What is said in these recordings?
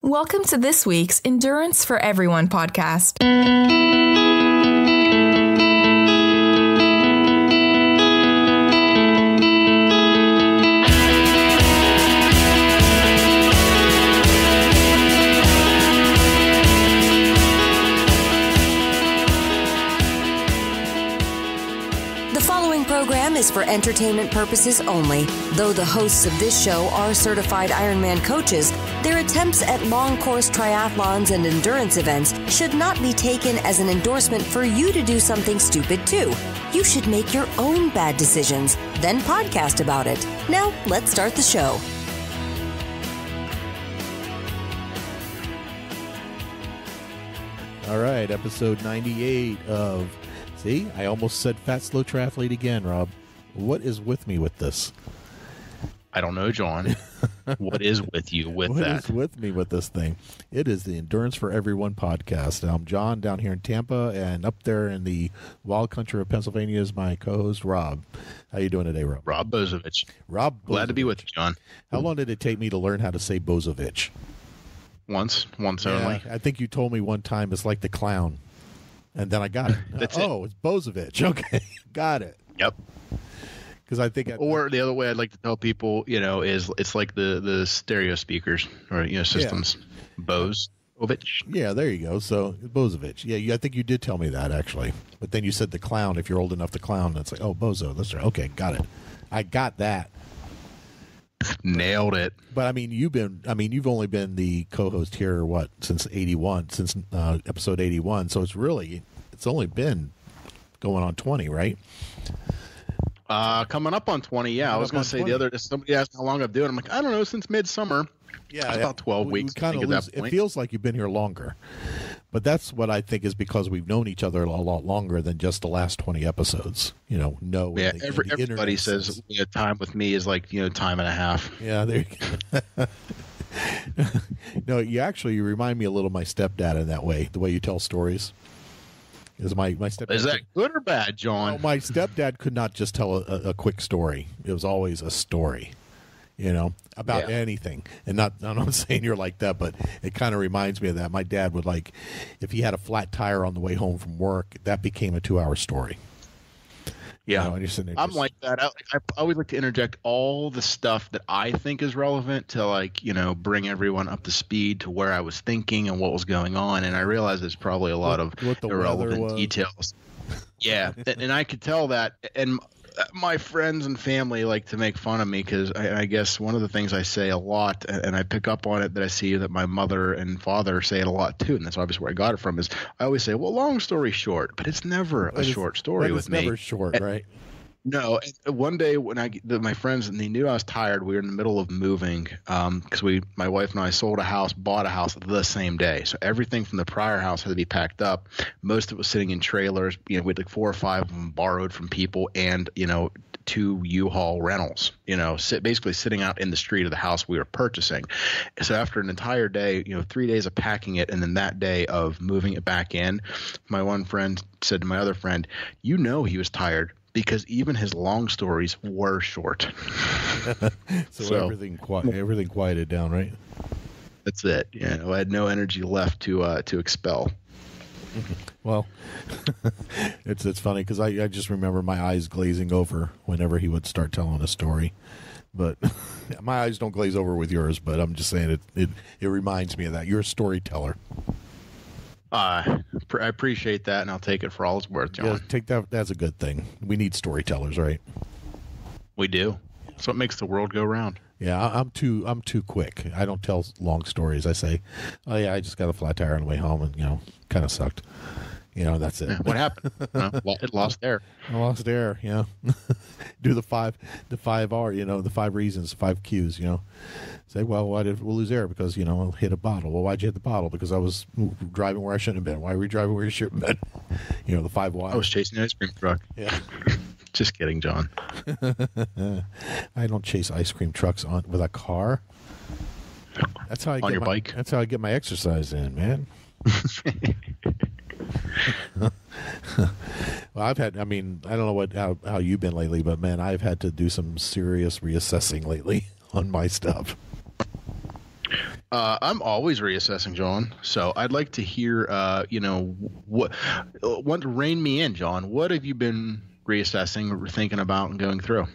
Welcome to this week's Endurance for Everyone podcast. The following program is for entertainment purposes only. Though the hosts of this show are certified Ironman coaches, their attempts at long course triathlons and endurance events should not be taken as an endorsement for you to do something stupid too. You should make your own bad decisions, then podcast about it. Now, let's start the show. All right, episode 98 of... See, I almost said Fat Slow Triathlete again, Rob. What is with me with this? I don't know, John. What is with you with that? What is with me with this thing? It is the Endurance for Everyone podcast. I'm John down here in Tampa, and up there in the wild country of Pennsylvania is my co-host, Rob. How you doing today, Rob? Rob Bozovich. Rob Bozovich. Glad to be with you, John. How long did it take me to learn how to say Bozovich? Once only. I think you told me one time it's like the clown. And then I got it. That's it. It's Bozovich. Okay, got it. Yep. Because I think, or the other way I'd like to tell people, is it's like the stereo speakers or systems. Yeah. Bozovich. Yeah, there you go. So Bozovich. Yeah, I think you did tell me that actually. But then you said the clown. If you're old enough to clown, that's like, oh, Bozo. That's right. Okay, got it. I got that. Nailed it. But you've only been the co-host here since episode 81. So it's only been going on 20, right? Coming up on 20. Yeah, I was going to say somebody asked how long I've been doing. I'm like, I don't know, since midsummer. Yeah, about 12 weeks. It feels like you've been here longer. But that's what I think is because we've known each other a lot longer than just the last 20 episodes. Everybody says time with me is like time and a half. Yeah, there you go. No, you remind me a little of my stepdad in that way. The way you tell stories. My stepdad. Is that good or bad, John? No, my stepdad could not just tell a quick story. It was always a story. About anything. And I'm not saying you're like that, but it kind of reminds me of that. My dad would if he had a flat tire on the way home from work, that became a 2-hour story. Yeah. I'm like that. I always like to interject all the stuff that I think is relevant to bring everyone up to speed to where I was thinking and what was going on. And I realize there's probably a lot of irrelevant details. Yeah. And I could tell that. And my friends and family like to make fun of me because I guess one of the things I say a lot, and I pick up on it that I see that my mother and father say it a lot too, and that's obviously where I got it from, is I always say, well, long story short, but it's never a short story with me. It's never short, right? No. One day when my friends, and they knew I was tired, we were in the middle of moving because my wife and I sold a house, bought a house the same day. So everything from the prior house had to be packed up. Most of it was sitting in trailers. We had 4 or 5 of them borrowed from people and, 2 U-Haul rentals, basically sitting out in the street of the house we were purchasing. So after an entire day, 3 days of packing it and then that day of moving it back in, my one friend said to my other friend, he was tired, because even his long stories were short. so everything quieted down, right? That's it. Yeah, I had no energy left to expel. Well, it's funny because I just remember my eyes glazing over whenever he would start telling a story. But my eyes don't glaze over with yours. But I'm just saying it reminds me of that. You're a storyteller. I appreciate that, and I'll take it for all it's worth, John. Yeah, take that. That's a good thing. We need storytellers, right? We do. That's what makes the world go round. Yeah, I'm too quick. I don't tell long stories. I say, "Oh yeah, I just got a flat tire on the way home, and kind of sucked." That's it. Yeah, what happened? It lost air. I lost air. Yeah. Do the 5 R. The 5 reasons, 5 Qs. Say, well, why did we lose air? Because I hit a bottle. Well, why'd you hit the bottle? Because I was driving where I shouldn't have been. Why were you driving where you shouldn't have been? The 5 whys. I was chasing an ice cream truck. Yeah. Just kidding, John. I don't chase ice cream trucks with a car. That's how I bike. That's how I get my exercise in, man. Well, I don't know how you've been lately, but man, I've had to do some serious reassessing lately on my stuff. I'm always reassessing, John. So I'd like to hear, what rein me in, John. What have you been reassessing or thinking about and going through?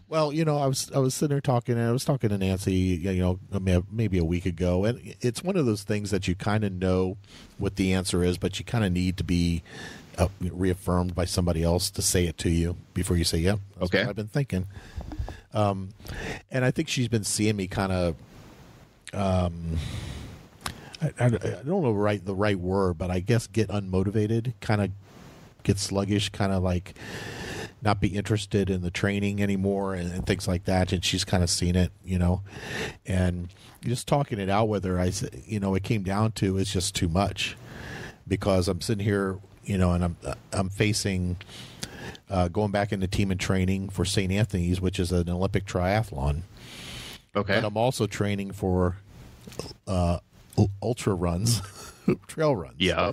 Well, I was sitting there talking, and I was talking to Nancy, maybe a week ago, and it's one of those things that you kind of know what the answer is, but you kind of need to be reaffirmed by somebody else to say it to you before you say, "Yep, that's what I've been thinking." And I think she's been seeing me kind of. I don't know the right word, but I guess get unmotivated, kind of get sluggish, kind of like not be interested in the training anymore and things like that. And she's kind of seen it, and just talking it out with her, I said, it came down to it's just too much, because I'm sitting here, and I'm facing going back into team and training for St. Anthony's, which is an Olympic triathlon. Okay. But I'm also training for ultra runs, trail runs. Yeah.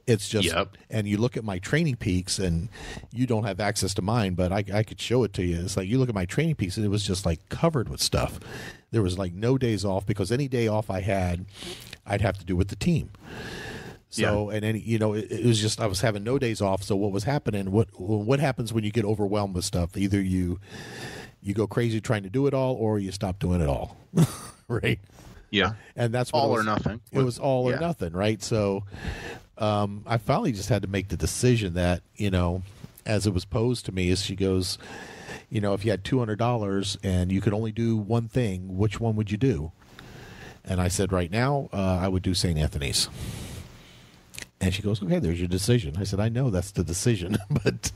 It's just, and you look at my training peaks, and you don't have access to mine, but I could show it to you. It's like you look at my training peaks, and it was just like covered with stuff. There was like no days off, because any day off I had, I'd have to do with the team. So, and then, it was just, I was having no days off. So what was happening, what happens when you get overwhelmed with stuff? Either you go crazy trying to do it all, or you stop doing it all. Right. Yeah. And that's what all or nothing. It was all or nothing. Right. So, I finally just had to make the decision that, as it was posed to me, as she goes, if you had $200 and you could only do one thing, which one would you do? And I said, right now, I would do St. Anthony's. And she goes, okay, there's your decision. I said, I know that's the decision, but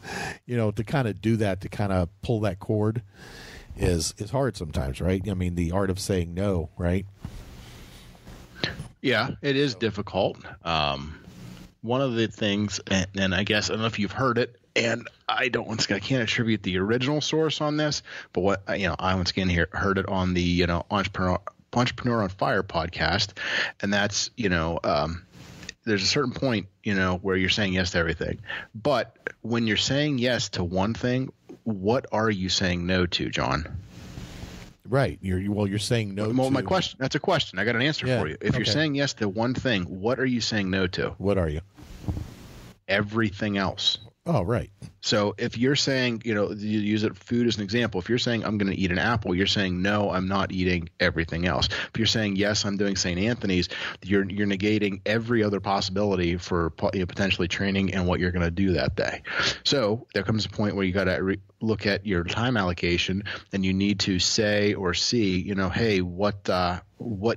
to kind of do that, to kind of pull that cord is hard sometimes, right? I mean, the art of saying no, right? Yeah, it is difficult. One of the things, and I guess, I don't know if you've heard it, and I can't attribute the original source on this, but what, I once again heard it on the, Entrepreneur on Fire podcast. And that's, there's a certain point, where you're saying yes to everything. But when you're saying yes to one thing, what are you saying no to, John? Right. You're saying no to. My question. That's a question. I got an answer for you. If you're saying yes to one thing, what are you saying no to? What are you? Everything else. Oh, right. So if you're saying, you use it food as an example. If you're saying I'm going to eat an apple, you're saying no, I'm not eating everything else. If you're saying yes, I'm doing St. Anthony's, you're negating every other possibility for potentially training and what you're going to do that day. So there comes a point where you got to look at your time allocation, and you need to say or see, hey, what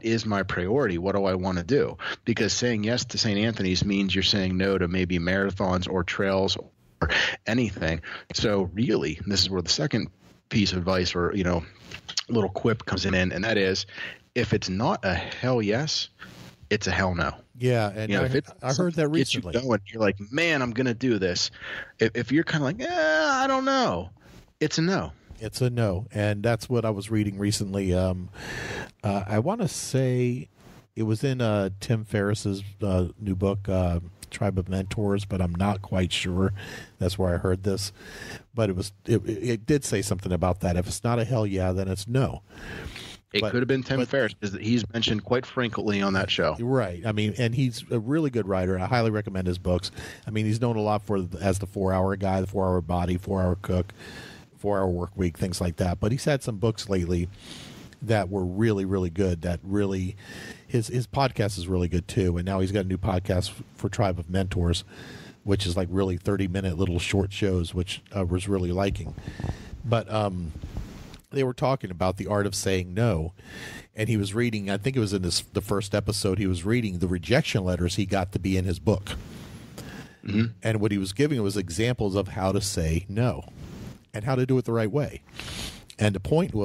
is my priority? What do I want to do? Because saying yes to St. Anthony's means you're saying no to maybe marathons or trails or anything. So really, this is where the second piece of advice or, little quip comes in, and that is, if it's not a hell yes, it's a hell no. Yeah, and I heard that recently. You're like, man, I'm going to do this. If you're kind of like, I don't know, it's a no. It's a no, and that's what I was reading recently. I want to say it was in Tim Ferriss's new book, Tribe of Mentors, but I'm not quite sure. That's where I heard this, but it did say something about that. If it's not a hell yeah, then it's no. It could have been Tim Ferriss, because he's mentioned quite frequently on that show. Right. I mean, and he's a really good writer. I highly recommend his books. I mean, he's known a lot as the 4-hour guy, the 4-hour body, 4-hour cook, 4-hour work week, things like that. But he's had some books lately that were really, really good. That really, his podcast is really good too. And now he's got a new podcast for Tribe of Mentors, which is like really 30-minute little short shows, which I was really liking. But they were talking about the art of saying no, and he was reading, I think it was in the first episode, he was reading the rejection letters he got to be in his book. Mm-hmm. And what he was giving was examples of how to say no and how to do it the right way. And the point he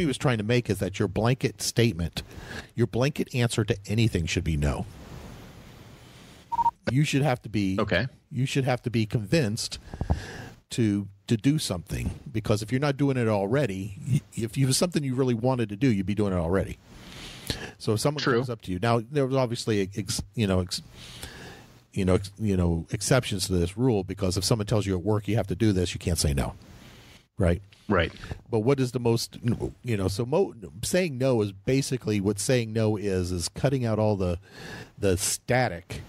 was trying to make is that your blanket statement, your blanket answer to anything should be no. You should have to be You should have to be convinced to do something, because if you're not doing it already, if you have something you really wanted to do, you'd be doing it already. So if someone comes up to you, now there was obviously exceptions to this rule, because if someone tells you at work you have to do this, you can't say no. right? Right. But what is the most, so saying no is basically what saying no is cutting out all the static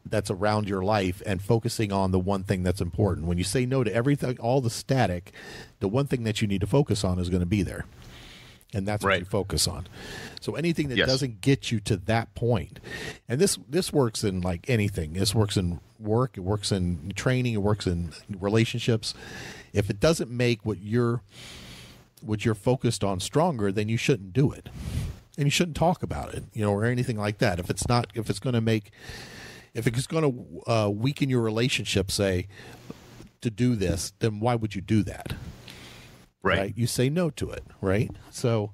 that's around your life and focusing on the one thing that's important. When you say no to everything, all the static, the one thing that you need to focus on is going to be there. And that's what you focus on. So anything that doesn't get you to that point, and this works in like anything. This works in work. It works in training. It works in relationships. If it doesn't make what you're focused on stronger, then you shouldn't do it, and you shouldn't talk about it, or anything like that. If it's going to weaken your relationship, say, to do this, then why would you do that? Right. You say no to it. Right. So,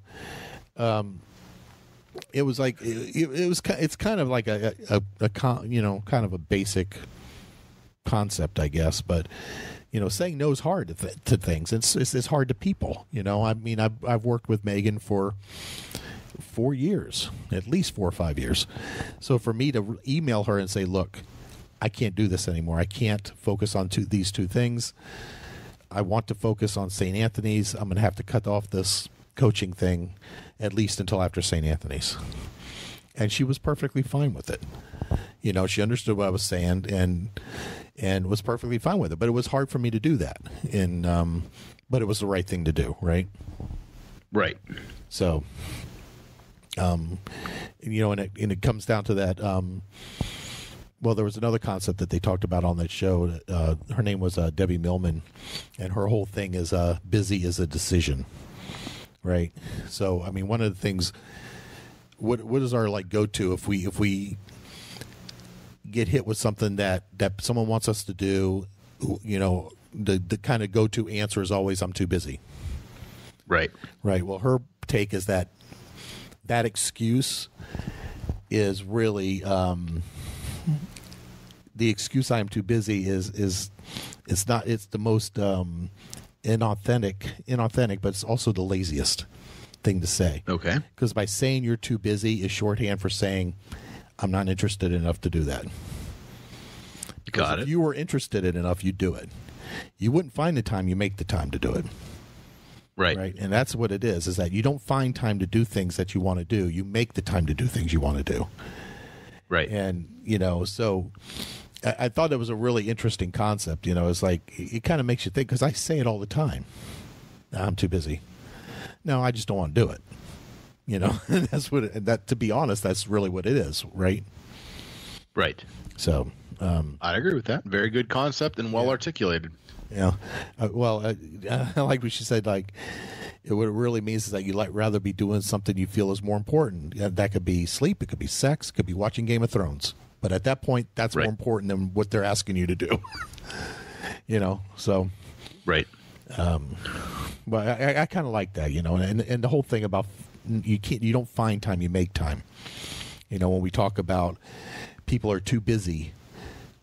it was like, it's kind of like a kind of a basic concept, I guess, but, saying no is hard to things. It's hard to people, I mean, I've worked with Megan for 4 years, at least 4 or 5 years. So for me to email her and say, look, I can't do this anymore. I can't focus on these two things. I want to focus on St. Anthony's. I'm going to have to cut off this coaching thing at least until after St. Anthony's. And she was perfectly fine with it. She understood what I was saying and was perfectly fine with it. But it was hard for me to do that. But it was the right thing to do, right? Right. So, and it comes down to that. Well, there was another concept that they talked about on that show. Her name was Debbie Millman, and her whole thing is busy is a decision, right? So, I mean, one of the things, what is our like go-to if we get hit with something that someone wants us to do, the kind of go-to answer is always, I'm too busy. Right. Right. Well, her take is that excuse is really the excuse I am too busy is it's the most inauthentic, but it's also the laziest thing to say. Okay. Because by saying you're too busy is shorthand for saying I'm not interested enough to do that. Got it. If you were interested in enough, you'd do it. You wouldn't find the time, you make the time to do it. Right. Right. And that's what it is that you don't find time to do things that you want to do. You make the time to do things you want to do. Right. And, so I thought it was a really interesting concept. It's like it kind of makes you think, because I say it all the time. I'm too busy. No, I just don't want to do it. And that's to be honest, that's really what it is. Right. Right. So I agree with that. Very good concept and well articulated. Yeah. I like what she said, like, what it really means is that you'd rather be doing something you feel is more important. That could be sleep, it could be sex, it could be watching Game of Thrones. But at that point, that's more important than what they're asking you to do. So. Right. But I kind of like that, and the whole thing about you don't find time, you make time. When we talk about people are too busy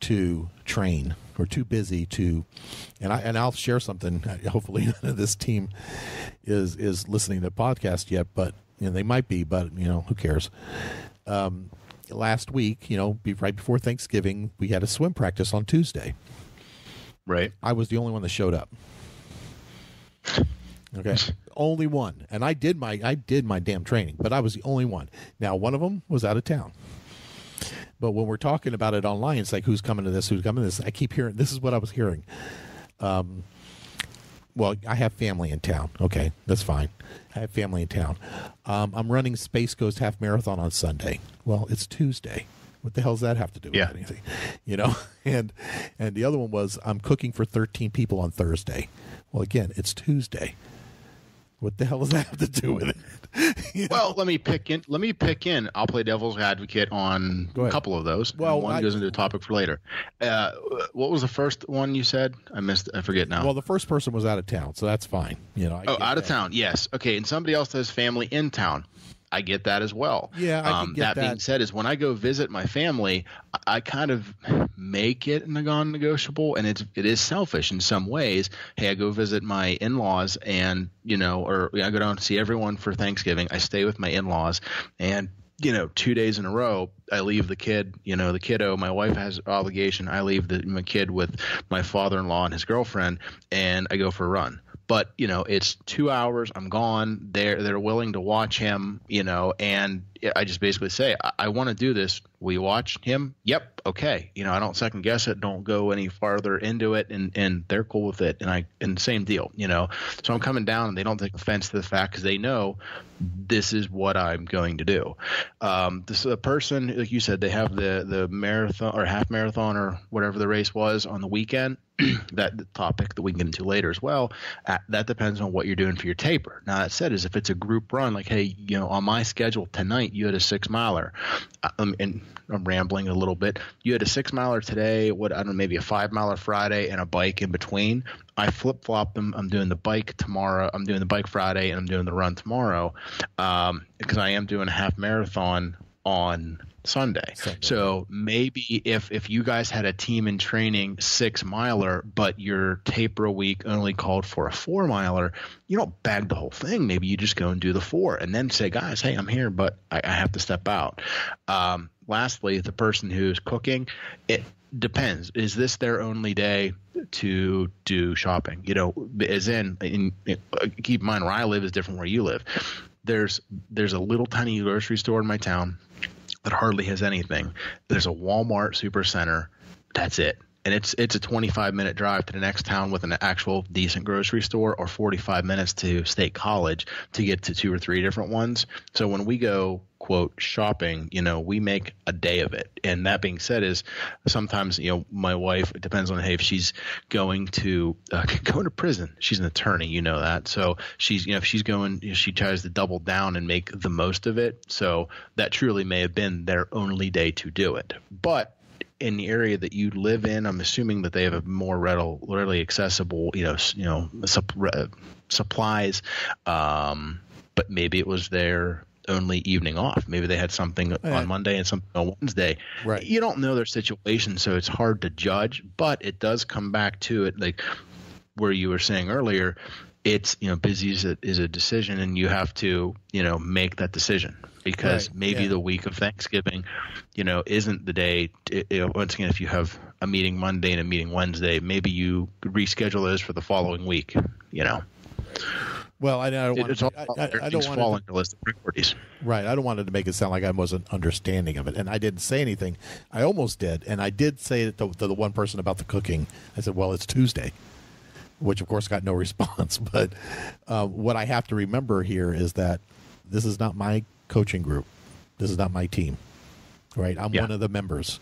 to train or too busy to, and I'll share something. Hopefully, none of this team is listening to the podcast yet, but they might be. But who cares? Last week, right before Thanksgiving, we had a swim practice on Tuesday. Right. I was the only one that showed up. Okay. Only one. And I did my damn training, but I was the only one. Now, one of them was out of town. But when we're talking about it online, it's like, who's coming to this? Who's coming to this? I keep hearing, this is what I was hearing. Well, I have family in town. Okay, that's fine. I have family in town. I'm running Space Coast Half Marathon on Sunday. Well, it's Tuesday. What the hell does that have to do with anything? And the other one was, I'm cooking for 13 people on Thursday. Well, again, it's Tuesday. What the hell does that have to do with it? Well, let me pick in. I'll play devil's advocate on a couple of those. Well, one goes into a topic for later. What was the first one you said? I forget now. Well, the first person was out of town, so that's fine. Out of town. Yes. Okay. And somebody else has family in town. I get that as well. Yeah, I can get that. That being said, is when I go visit my family, I kind of make it a non-negotiable, and it is selfish in some ways. Hey, I go visit my in-laws, and or I go down to see everyone for Thanksgiving. I stay with my in-laws, and 2 days in a row, I leave the kid, the kiddo. My wife has obligation. I leave my kid with my father-in-law and his girlfriend, and I go for a run. but it's 2 hours. I'm gone. They're willing to watch him, and I just basically say, I want to do this. Will you watch him? Yep. Okay. I don't second guess it. Don't go any farther into it. And they're cool with it. And same deal, so I'm coming down and they don't take offense to the fact because they know this is what I'm going to do. This is a person, like you said, they have the marathon or half marathon or whatever the race was on the weekend. That the topic that we can get into later as well. That depends on what you're doing for your taper. Now that said, is if it's a group run, like, hey, on my schedule tonight, you had a 6 miler, and I'm rambling a little bit. You had a 6 miler today. Maybe a 5 miler Friday and a bike in between. I flip flop them. I'm doing the bike tomorrow. I'm doing the bike Friday, and I'm doing the run tomorrow, because I am doing a half marathon on Sunday. So maybe if you guys had a team in training 6 miler, but your taper week only called for a 4 miler, you don't bag the whole thing. Maybe you just go and do the 4 and then say, guys, hey, I'm here, but I have to step out. Lastly, the person who's cooking, it depends. Is this their only day to do shopping? As in keep in mind where I live is different where you live. There's a little tiny grocery store in my town that hardly has anything. There's a Walmart Supercenter. That's it. And it's a 25-minute drive to the next town with an actual decent grocery store, or 45 minutes to State College to get to 2 or 3 different ones. So when we go, quote, shopping, we make a day of it. And that being said is sometimes, my wife, it depends on, hey, if she's going to prison, she's an attorney, that. So she's, if she's going, she tries to double down and make the most of it. So that truly may have been their only day to do it. But in the area that you live in, I'm assuming that they have a more readily accessible, supplies. But maybe it was their only evening off. Maybe they had something on Monday and something on Wednesday. Right. You don't know their situation, so it's hard to judge. But it does come back to it, like where you were saying earlier. It's busy is a decision, and you have to make that decision. Because maybe the week of Thanksgiving, isn't the day. Once again, if you have a meeting Monday and a meeting Wednesday, maybe you reschedule those for the following week. Well, I don't want to fall into the list of priorities. Right. I don't want it to make it sound like I wasn't understanding of it, and I didn't say anything. I almost did, and I did say it to the one person about the cooking. I said, "Well, it's Tuesday," which of course got no response. But what I have to remember here is that this is not my coaching group. This is not my team, right? I'm one of the members.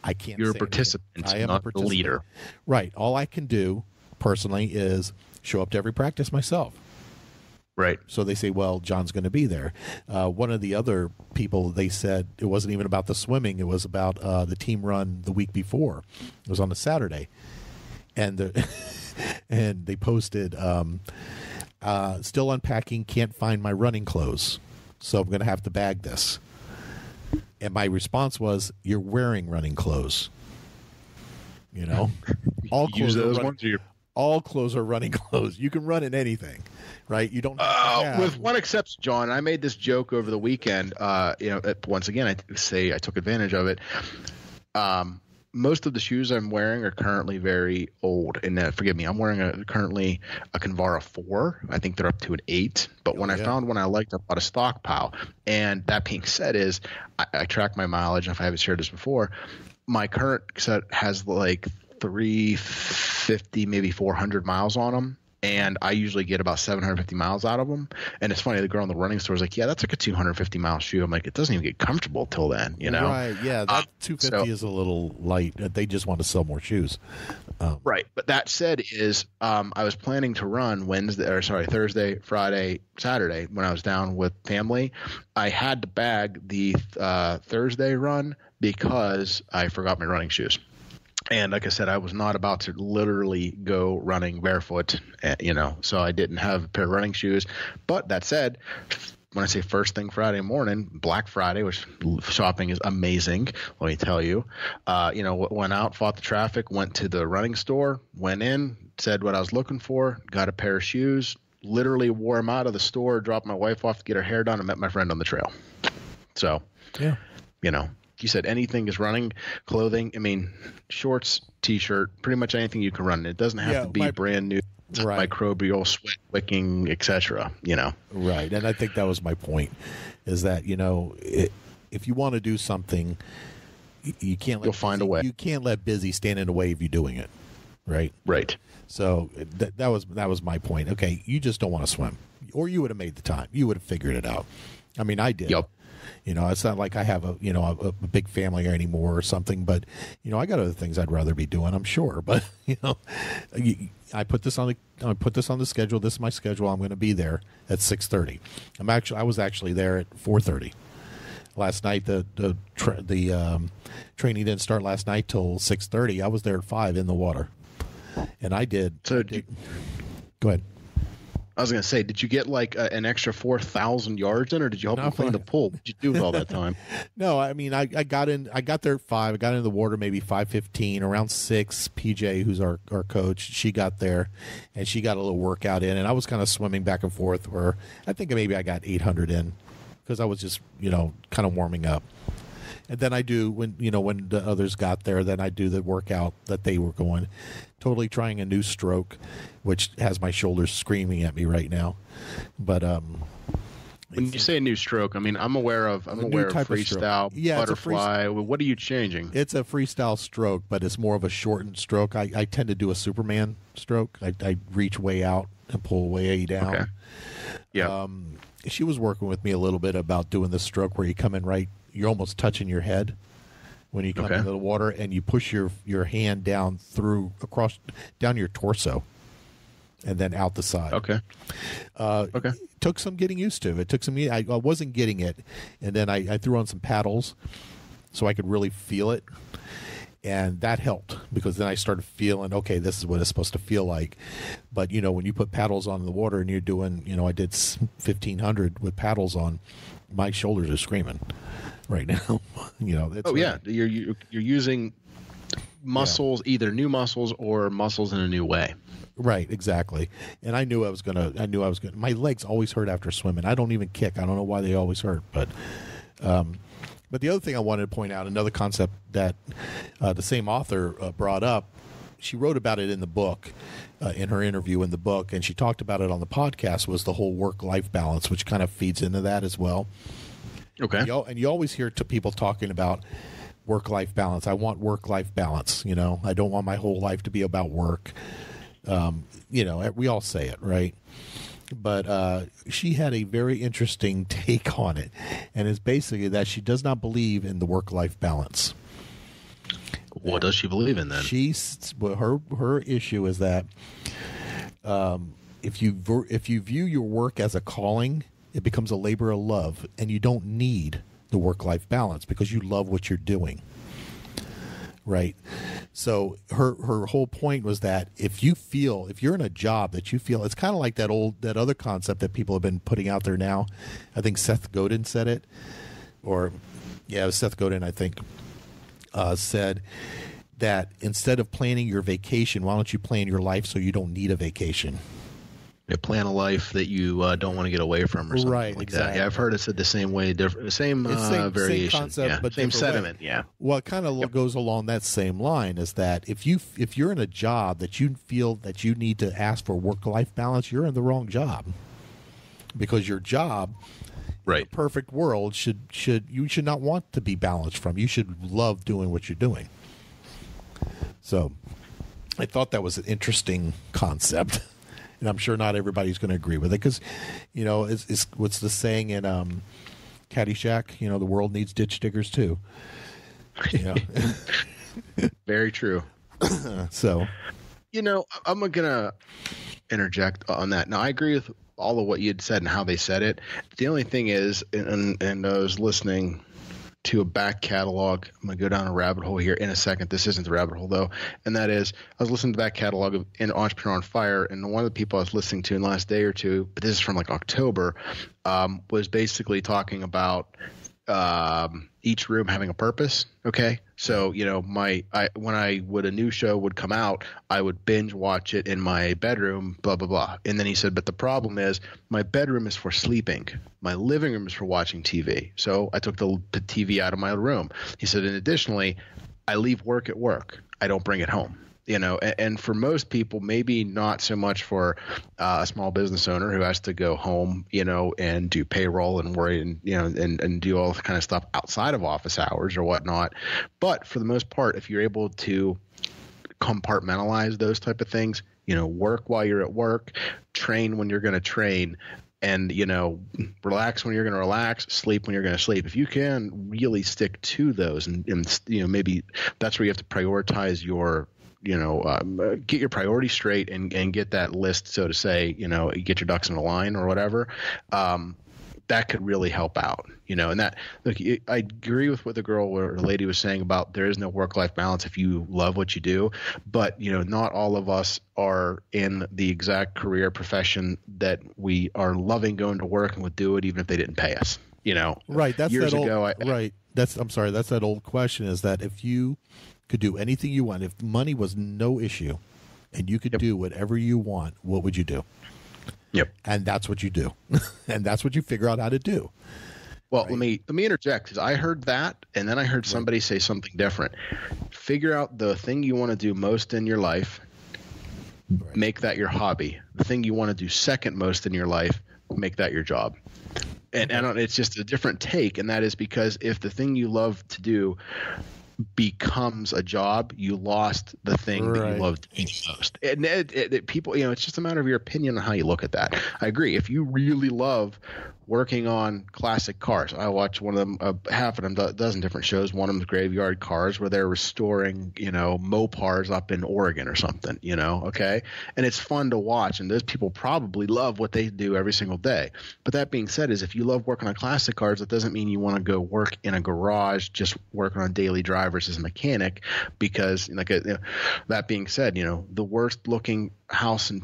I can't. You're a participant. I am not the leader. Right. All I can do personally is show up to every practice myself. Right. So they say, well, John's going to be there. One of the other people, they said it wasn't even about the swimming. It was about the team run the week before. It was on a Saturday. And and they posted, still unpacking, can't find my running clothes. So I'm going to have to bag this. And my response was, you're wearing running clothes. All clothes all clothes are running clothes. You can run in anything, right? You don't with one exception, John. I made this joke over the weekend. Once again, I took advantage of it. Most of the shoes I'm wearing are currently very old, and forgive me, I'm wearing currently a Convara 4. I think they're up to an 8. But when I found one I liked, I bought a stockpile. And that being said, is I track my mileage. If I haven't shared this before, my current set has like 350, maybe 400 miles on them. And I usually get about 750 miles out of them. And it's funny, the girl in the running store is like, yeah, that's like a 250-mile shoe. I'm like, it doesn't even get comfortable till then, Right, yeah, that 250 is a little light. They just want to sell more shoes. Right, but that said is I was planning to run Thursday, Friday, Saturday when I was down with family. I had to bag the Thursday run because I forgot my running shoes. And like I said, I was not about to literally go running barefoot, so I didn't have a pair of running shoes. But that said, when I say first thing Friday morning, Black Friday, which shopping is amazing, let me tell you, went out, fought the traffic, went to the running store, went in, said what I was looking for, got a pair of shoes, literally wore them out of the store, dropped my wife off to get her hair done, and met my friend on the trail. So, yeah, you said anything is running clothing. I mean, shorts, T-shirt, pretty much anything you can run. It doesn't have to be brand new Right. Microbial, sweat wicking, etc. Right. And I think that was my point, is that, if you want to do something, you can't let You'll find a way. You can't let busy stand in the way of you doing it. Right. Right. So that was my point. Okay, you just don't want to swim, or you would have made the time. You would have figured it out. I mean, I did. Yep. It's not like I have a big family anymore or something, but I got other things I'd rather be doing, I'm sure. But I put this on the schedule. This is my schedule. I'm going to be there at 6:30. I was actually there at 4:30. Last night, the training didn't start last night till 6:30. I was there at 5 in the water, and I did. So go ahead. I was going to say, did you get like an extra 4,000 yards in, or did you help them clean the pool? What did you do with all that time? No, I mean, I got there at 5. I got into the water maybe 5:15. Around 6, PJ, who's our coach, she got there, and she got a little workout in, and I was kind of swimming back and forth. Where I think maybe I got 800 in, because I was just kind of warming up. And then I do when the others got there, then I do the workout that they were going. Totally trying a new stroke, which has my shoulders screaming at me right now. But when you say a new stroke, I mean I'm aware of freestyle, butterfly. What are you changing? It's a freestyle stroke, but it's more of a shortened stroke. I tend to do a Superman stroke. I reach way out and pull way down. Okay. Yeah. She was working with me a little bit about doing the stroke where you come in right, you're almost touching your head when you come into the water, and you push your hand down down your torso and then out the side. Okay. It took some getting used to. It took some. I wasn't getting it, and then I threw on some paddles so I could really feel it, and that helped, because then I started feeling, okay, this is what it's supposed to feel like. But when you put paddles on in the water and you're doing, I did 1,500 with paddles on, my shoulders are screaming right now. You're using muscles, either new muscles or muscles in a new way. Right, exactly. And I knew I was gonna. My legs always hurt after swimming. I don't even kick. I don't know why they always hurt, but the other thing I wanted to point out, another concept that the same author brought up, she wrote about it in the book, in her interview in the book, and she talked about it on the podcast, was the whole work-life balance, which kind of feeds into that as well. Okay. And you always hear people talking about work-life balance. I want work-life balance. I don't want my whole life to be about work. We all say it, right? But she had a very interesting take on it, and it's basically that she does not believe in the work-life balance. What does she believe in then? Her issue is that if you view your work as a calling, it becomes a labor of love, and you don't need the work-life balance because you love what you're doing. Right. So her whole point was that if you're in a job that you feel, it's kind of like that other concept that people have been putting out there now. I think Seth Godin said it, it was Seth Godin, I think, said that instead of planning your vacation, why don't you plan your life so you don't need a vacation? Plan a life that you don't want to get away from, or something like exactly. that. Yeah, I've heard it said the same way, same variation, same concept, but same sentiment. Way. Yeah. Well, it kind of goes along that same line, is that if you're in a job that you feel that you need to ask for work-life balance, you're in the wrong job, because your job, right, in a perfect world, you should not want to be balanced from. You should love doing what you're doing. So, I thought that was an interesting concept. And I'm sure not everybody's going to agree with it, because, it's what's the saying in Caddyshack? The world needs ditch diggers too. Very true. So, I'm going to interject on that. Now, I agree with all of what you had said and how they said it. The only thing is, and I was listening to a back catalog. I'm going to go down a rabbit hole here in a second. This isn't the rabbit hole, though. And that is, I was listening to the back catalog of Entrepreneur on Fire, and one of the people I was listening to in the last day or two, but this is from like October, was basically talking about each room having a purpose. Okay. So, when a new show would come out, I would binge watch it in my bedroom, blah, blah, blah. And then he said, but the problem is my bedroom is for sleeping. My living room is for watching TV. So I took the TV out of my room. He said, and additionally, I leave work at work. I don't bring it home. And for most people, maybe not so much for a small business owner who has to go home, and do payroll and worry and do all the kind of stuff outside of office hours or whatnot. But for the most part, if you're able to compartmentalize those type of things, work while you're at work, train when you're going to train, and relax when you're going to relax, sleep when you're going to sleep. If you can really stick to those, and maybe that's where you have to prioritize your get your priorities straight and get that list, so to say, get your ducks in a line or whatever. That could really help out, and that, look, I agree with what the girl or the lady was saying about there is no work-life balance if you love what you do, but, not all of us are in the exact career profession that we are loving going to work and would do it even if they didn't pay us, Right. That's years that ago. Right. That's that old question, is that if you could do anything you want, if money was no issue and you could do whatever you want, what would you do? Yep. And that's what you do. And that's what you figure out how to do. Well, right. let me interject, because I heard that, and then I heard somebody say something different. Figure out the thing you want to do most in your life. Right. Make that your hobby. The thing you want to do second most in your life, make that your job. And it's just a different take, and that is because if the thing you love to do becomes a job, you lost the thing that you loved the most. And people, it's just a matter of your opinion on how you look at that. I agree. If you really love working on classic cars, I watch one of them, half of them, a dozen different shows. One of them is Graveyard Cars, where they're restoring, Mopars up in Oregon or something, okay? And it's fun to watch, and those people probably love what they do every single day. But that being said, is if you love working on classic cars, that doesn't mean you want to go work in a garage just working on daily drivers as a mechanic, because that being said, the worst looking house in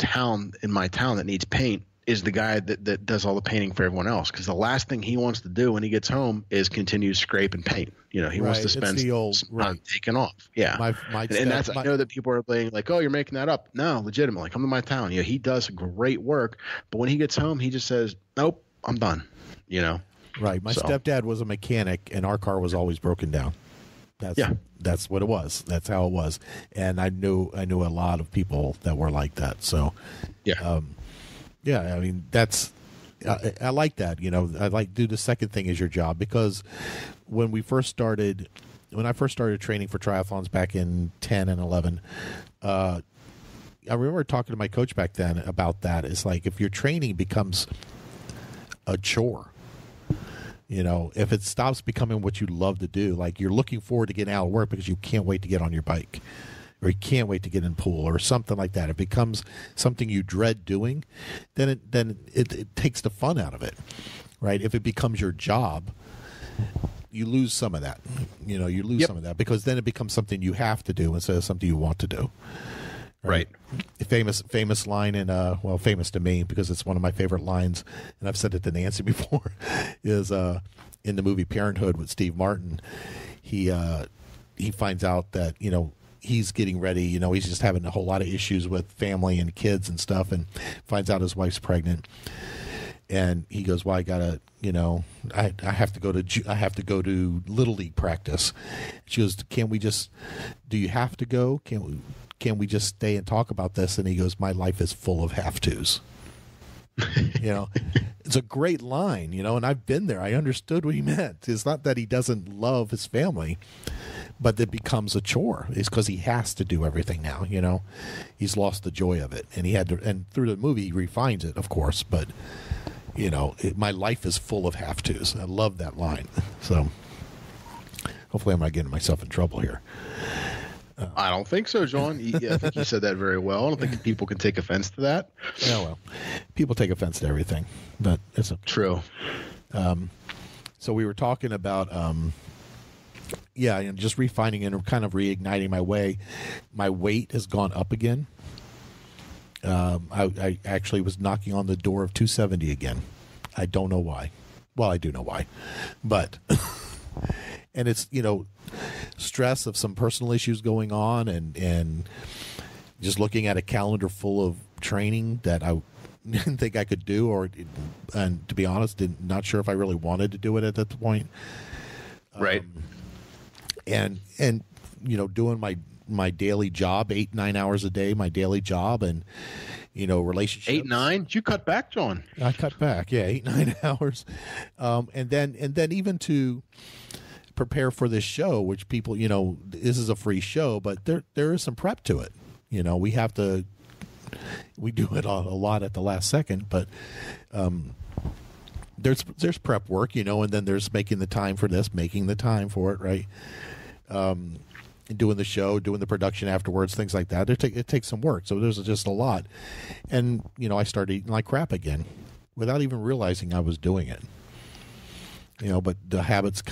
my town that needs paint is the guy that does all the painting for everyone else, because the last thing he wants to do when he gets home is continue to scrape and paint. He wants to spend time taking off. Yeah. I know that people are playing like, oh, you're making that up. No, legitimately, come to my town. He does great work, but when he gets home, he just says, nope, I'm done. Right. My stepdad was a mechanic, and our car was always broken down. That's what it was. That's how it was. And I knew a lot of people that were like that. So, I mean, I like that. I like do the second thing as your job, because when I first started training for triathlons back in 10 and 11, I remember talking to my coach back then about that. It's like, if your training becomes a chore, if it stops becoming what you love to do, like you're looking forward to getting out of work because you can't wait to get on your bike, or you can't wait to get in the pool or something like that, it becomes something you dread doing, then it takes the fun out of it, right? If it becomes your job, you lose some of that. You lose some of that, because then it becomes something you have to do instead of something you want to do. Right. Famous line in famous to me because it's one of my favorite lines, and I've said it to Nancy before, is in the movie Parenthood with Steve Martin. He finds out that he's getting ready. He's just having a whole lot of issues with family and kids and stuff, and finds out his wife's pregnant. And he goes, well, I gotta, I have to go to Little League practice. She goes, do you have to go? Can we just stay and talk about this? And he goes, my life is full of have-tos. It's a great line, and I've been there. I understood what he meant. It's not that he doesn't love his family, but it becomes a chore. It's because he has to do everything now, He's lost the joy of it. And and through the movie, he refines it, of course, but, my life is full of have-tos. I love that line. So hopefully I'm not getting myself in trouble here. I don't think so, John. I think you said that very well. I don't think people can take offense to that. Yeah, well, people take offense to everything, but it's true. So we were talking about, just refining and kind of reigniting my way. My weight has gone up again. I actually was knocking on the door of 270 again. I don't know why. Well, I do know why, but and it's stress of some personal issues going on, and just looking at a calendar full of training that I didn't think I could do, and to be honest, not sure if I really wanted to do it at that point. Right. And doing my my daily job, 8-9 hours a day, my daily job, and relationships. 8-9? Did you cut back, John? I cut back, 8-9 hours, and then even to prepare for this show, which people, this is a free show, but there is some prep to it. We do it a lot at the last second, but there's prep work, and then there's making the time for this, making the time for it, right? Doing the show, doing the production afterwards, things like that. It takes some work. So there's just a lot. And, I started eating like crap again without even realizing I was doing it. But the habits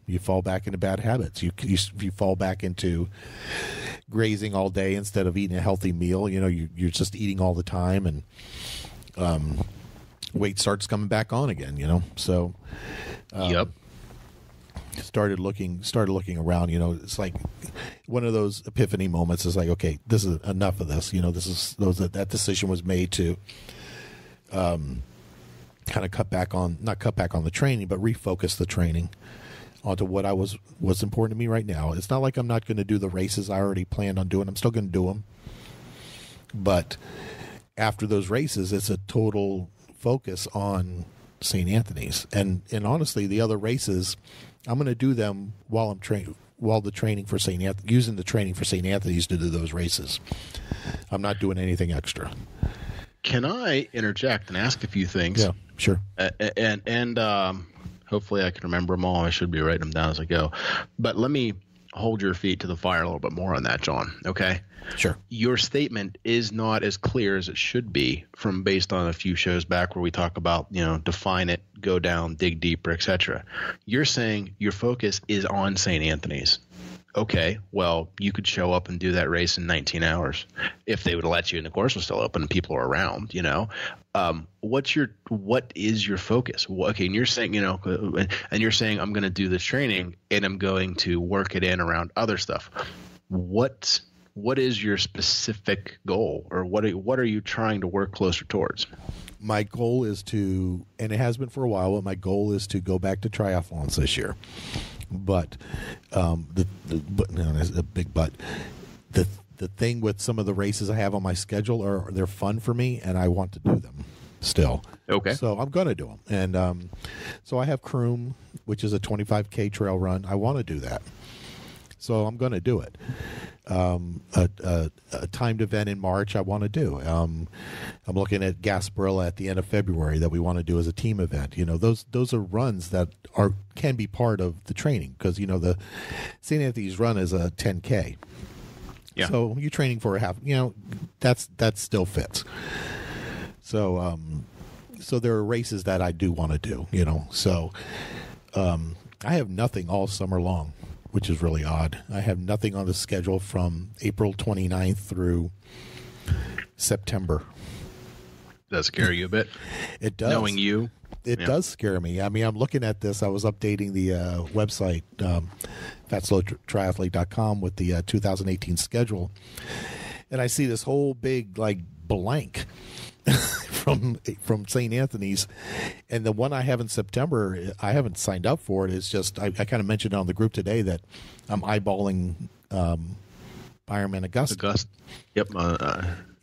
you fall back into bad habits. You fall back into grazing all day instead of eating a healthy meal. You're just eating all the time, and weight starts coming back on again, So, yep. Started looking around, it's like one of those epiphany moments. Is like, okay, this is enough of this. That decision was made to kind of not cut back on the training, but refocus the training onto what's important to me right now. It's not like I'm not going to do the races I already planned on doing. I'm still going to do them, but after those races, it's a total focus on St. Anthony's, and honestly, the other races, I'm going to do them while I'm training for St. Anthony, using the training for St. Anthony's to do those races. I'm not doing anything extra. Can I interject and ask a few things? Yeah, sure. And hopefully I can remember them all. I should be writing them down as I go. But let me hold your feet to the fire a little bit more on that, John. Okay? Sure. Your statement is not as clear as it should be based on a few shows back where we talk about, define it, go down, dig deeper, etc. You're saying your focus is on St. Anthony's. Okay, well, you could show up and do that race in 19 hours if they would let you and the course was still open and people are around, what is your focus? Okay, and you're saying, and you're saying I'm going to do this training and I'm going to work it in around other stuff. What is your specific goal, or what are you trying to work closer towards? My goal is to, and it has been for a while, but my goal is to go back to triathlons this year. But there's a big but. The thing with some of the races I have on my schedule they're fun for me, and I want to do them still. Okay. So I'm going to do them, and so I have Croom, which is a 25K trail run. I want to do that, so I'm going to do it. A timed event in March I want to do. I'm looking at Gasparilla at the end of February that we want to do as a team event. Those are runs that can be part of the training, because the St. Anthony's run is a 10K. Yeah. So you're training for a half. That still fits. So so there are races that I do want to do. So I have nothing all summer long, which is really odd. I have nothing on the schedule from April 29th through September. Does that scare you a bit? It does. Knowing you? It does scare me. I mean, I'm looking at this. I was updating the website, fatslowtriathlete.com, with the 2018 schedule, and I see this whole big, blank from St. Anthony's, and the one I have in September, I haven't signed up for it. It's just I kind of mentioned on the group today that I'm eyeballing Ironman Augusta. Yep.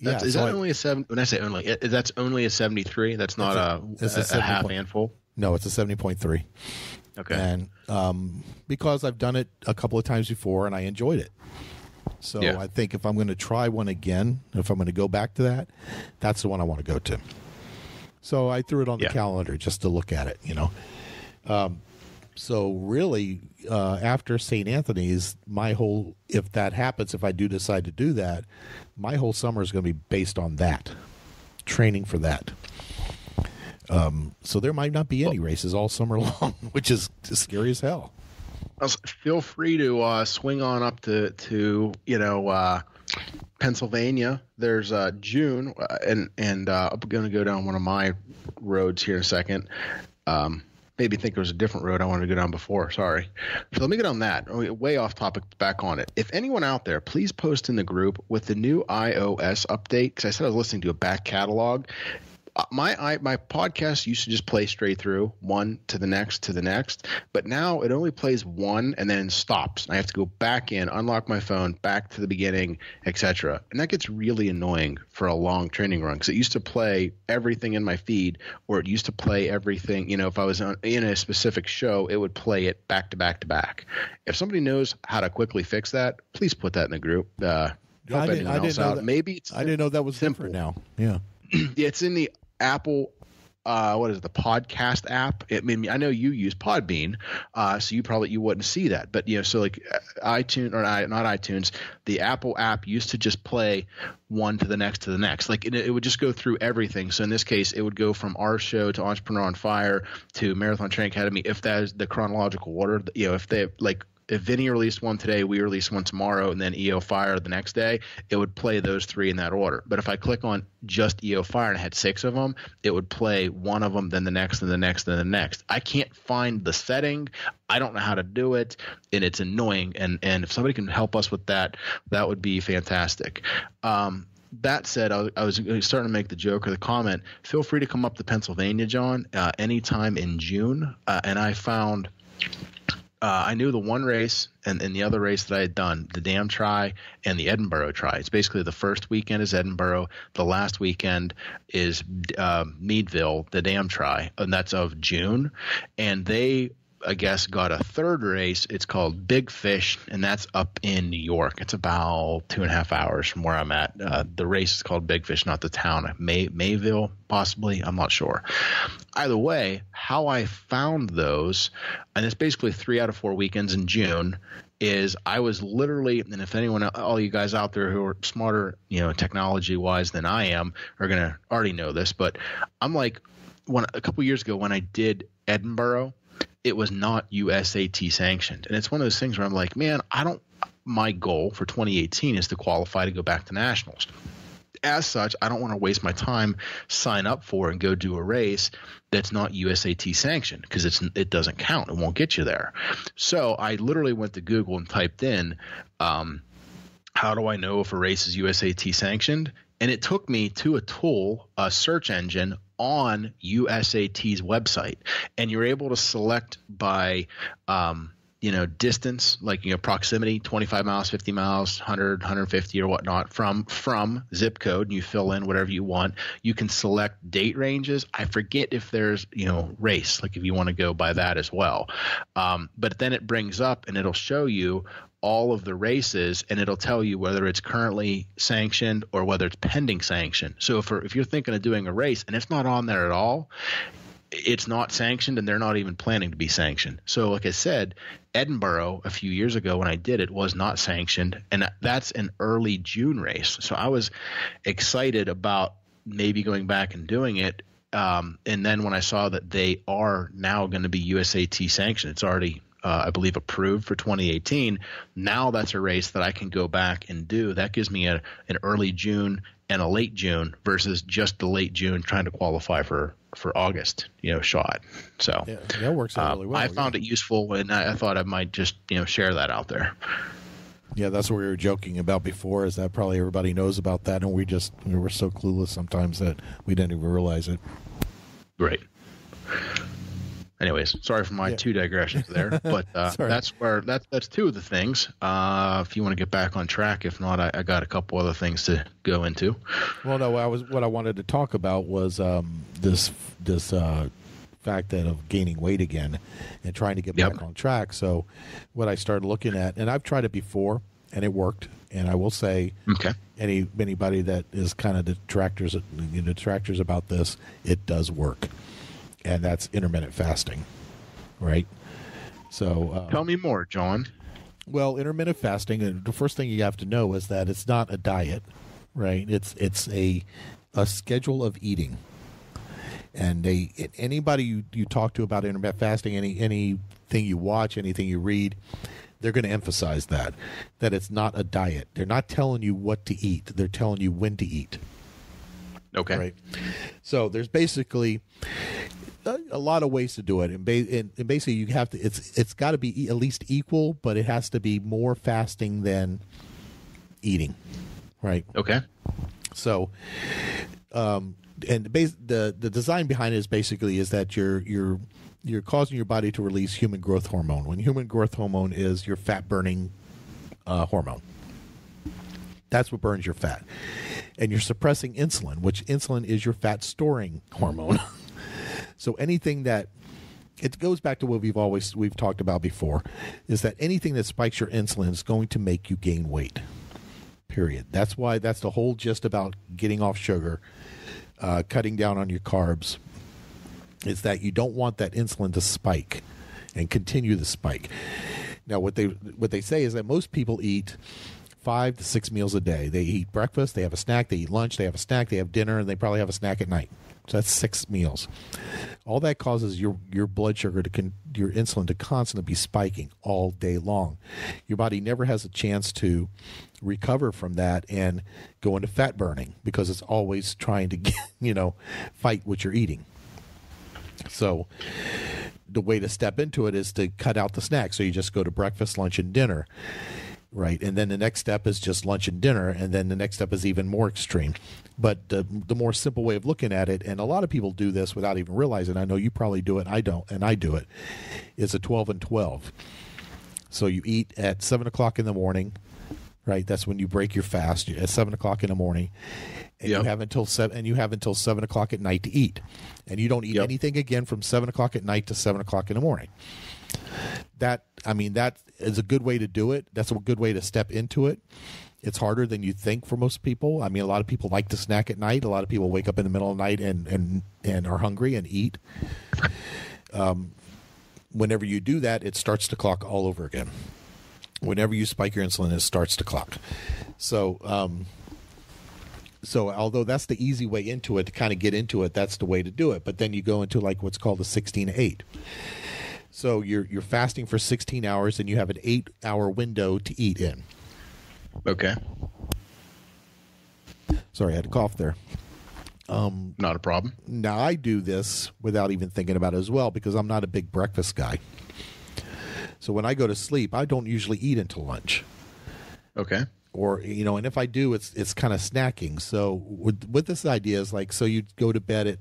Is that only a 7? When I say only, that's only a 73. That's not a half handful. No, it's a 70.3. Okay. And because I've done it a couple of times before and I enjoyed it. So I think if I'm going to try one again, if I'm going to go back to that, that's the one I want to go to. So I threw it on the calendar just to look at it, So really, after St. Anthony's, if that happens, if I do decide to do that, my whole summer is going to be based on that, training for that. So there might not be any races all summer long, which is scary as hell. Feel free to swing on up to Pennsylvania. There's June, and I'm going to go down one of my roads here in a second. Maybe think there was a different road I wanted to go down before. Sorry. So let me get on that. Way off topic, back on it. If anyone out there, please post in the group with the new iOS update, because I said I was listening to a back catalog. My podcast used to just play straight through, one to the next, but now it only plays one and then stops. I have to go back in, unlock my phone, back to the beginning, etc. And that gets really annoying for a long training run, because it used to play everything in my feed, or it used to play everything. If I was in a specific show, it would play it back to back to back. If somebody knows how to quickly fix that, please put that in the group. Help anyone else out. Maybe it's I didn't know that was simple different now. Yeah. It's in the Apple, what is it, the podcast app? I know you use Podbean, so you wouldn't see that. But so like iTunes, or not iTunes, the Apple app used to just play one to the next. Like it would just go through everything. So in this case, it would go from our show to Entrepreneur on Fire to Marathon Training Academy, if that is the chronological order. If they like. If Vinny released one today, we release one tomorrow, and then EO Fire the next day, it would play those three in that order. But if I click on just EO Fire and I had 6 of them, it would play one of them, then the next, and the next, and the next. I can't find the setting. I don't know how to do it, and it's annoying. And if somebody can help us with that, that would be fantastic. That said, I was starting to make the joke or the comment. Feel free to come up to Pennsylvania, John, anytime in June. And I found – I knew the one race and the other race that I had done, the Dam Tri and the Edinburgh Tri. It's basically the first weekend is Edinburgh. The last weekend is Meadville, the Dam Tri, and that's of June. And they, I guess, got a third race. It's called Big Fish, and that's up in New York. It's about 2.5 hours from where I'm at. The race is called Big Fish, not the town. Mayville, possibly. I'm not sure. Either way, how I found those, and it's basically 3 out of 4 weekends in June, is I was literally, and if anyone, all you guys out there who are smarter, technology-wise than I am, are going to already know this, but I'm like, a couple years ago when I did Edinburgh, it was not USAT sanctioned. And it's one of those things where I'm like, man, my goal for 2018 is to qualify to go back to nationals. As such, I don't want to waste my time, sign up for and go do a race that's not USAT sanctioned, because it doesn't count. It won't get you there. So I literally went to Google and typed in, how do I know if a race is USAT sanctioned? And it took me to a tool, a search engine on USAT's website, and you're able to select by distance, like proximity, 25 miles, 50 miles, 100, 150 or whatnot, from zip code, and you fill in whatever you want. You can select date ranges. I forget if there's race, like if you want to go by that as well, but then it brings up and it'll show you all of the races, and it'll tell you whether it's currently sanctioned or whether it's pending sanction. So if you're thinking of doing a race and it's not on there at all, it's not sanctioned, and they're not even planning to be sanctioned. So like I said, Edinburgh a few years ago when I did it was not sanctioned, and that's an early June race. So I was excited about maybe going back and doing it. And then when I saw that they are now going to be USAT sanctioned, it's already I believe approved for 2018. Now that's a race that I can go back and do. That gives me an early June and a late June versus just the late June trying to qualify for August, shot. So yeah, that works out really well. I found it useful, and I thought I might just, share that out there. Yeah, that's what we were joking about before, is that probably everybody knows about that, and we were so clueless sometimes that we didn't even realize it. Right. Anyways, sorry for my 2 digressions there, but that's 2 of the things. If you want to get back on track, if not, I got a couple other things to go into. Well, no, what I wanted to talk about was this fact that of gaining weight again and trying to get back on track. So, what I started looking at, and I've tried it before, and it worked. And I will say, anybody that is kind of detractors about this, it does work. And that's intermittent fasting, right? So tell me more, John. Well, intermittent fasting, the first thing you have to know is that it's not a diet, right? It's a schedule of eating. And anybody you talk to about intermittent fasting, anything you watch, anything you read, they're going to emphasize that it's not a diet. They're not telling you what to eat. They're telling you when to eat. Okay. Right. So there's basically a lot of ways to do it, and basically you have to. It's got to be at least equal, but it has to be more fasting than eating, right? Okay. So the design behind it is basically is that you're causing your body to release human growth hormone. When human growth hormone is your fat burning hormone. That's what burns your fat. And you're suppressing insulin, which insulin is your fat storing hormone. So anything that, it goes back to what we've talked about before, is that anything that spikes your insulin is going to make you gain weight. Period. That's the whole gist about getting off sugar, cutting down on your carbs, is that you don't want that insulin to spike and continue the spike. Now, what they say is that most people eat 5 to 6 meals a day. They eat breakfast, they have a snack, they eat lunch, they have a snack, they have dinner, and they probably have a snack at night. So that's 6 meals. All that causes your blood sugar your insulin to constantly be spiking all day long. Your body never has a chance to recover from that and go into fat burning because it's always trying to get, fight what you're eating. So the way to step into it is to cut out the snacks. So you just go to breakfast, lunch, and dinner. Right. And then the next step is just lunch and dinner. And then the next step is even more extreme. But the more simple way of looking at it, and a lot of people do this without even realizing, I know you probably do it, I don't, and I do it, is a 12 and 12. So you eat at 7 o'clock in the morning, right? That's when you break your fast at 7 o'clock in the morning. And you have until 7 o'clock at night to eat. And you don't eat anything again from 7 o'clock at night to 7 o'clock in the morning. That is a good way to do it. That's a good way to step into it. It's harder than you think for most people. I mean, a lot of people like to snack at night. A lot of people wake up in the middle of the night and are hungry and eat. Whenever you do that, it starts to clock all over again. Whenever you spike your insulin, it starts to clock. So although that's the easy way into it, to kind of get into it, that's the way to do it. But then you go into like what's called a 16-8. So you're fasting for 16 hours and you have an 8-hour window to eat in. Okay. Sorry, I had a cough there. Not a problem. Now, I do this without even thinking about it as well because I'm not a big breakfast guy. So when I go to sleep, I don't usually eat until lunch. Okay. Or, and if I do, it's kind of snacking. So with this idea is like, so you'd go to bed at...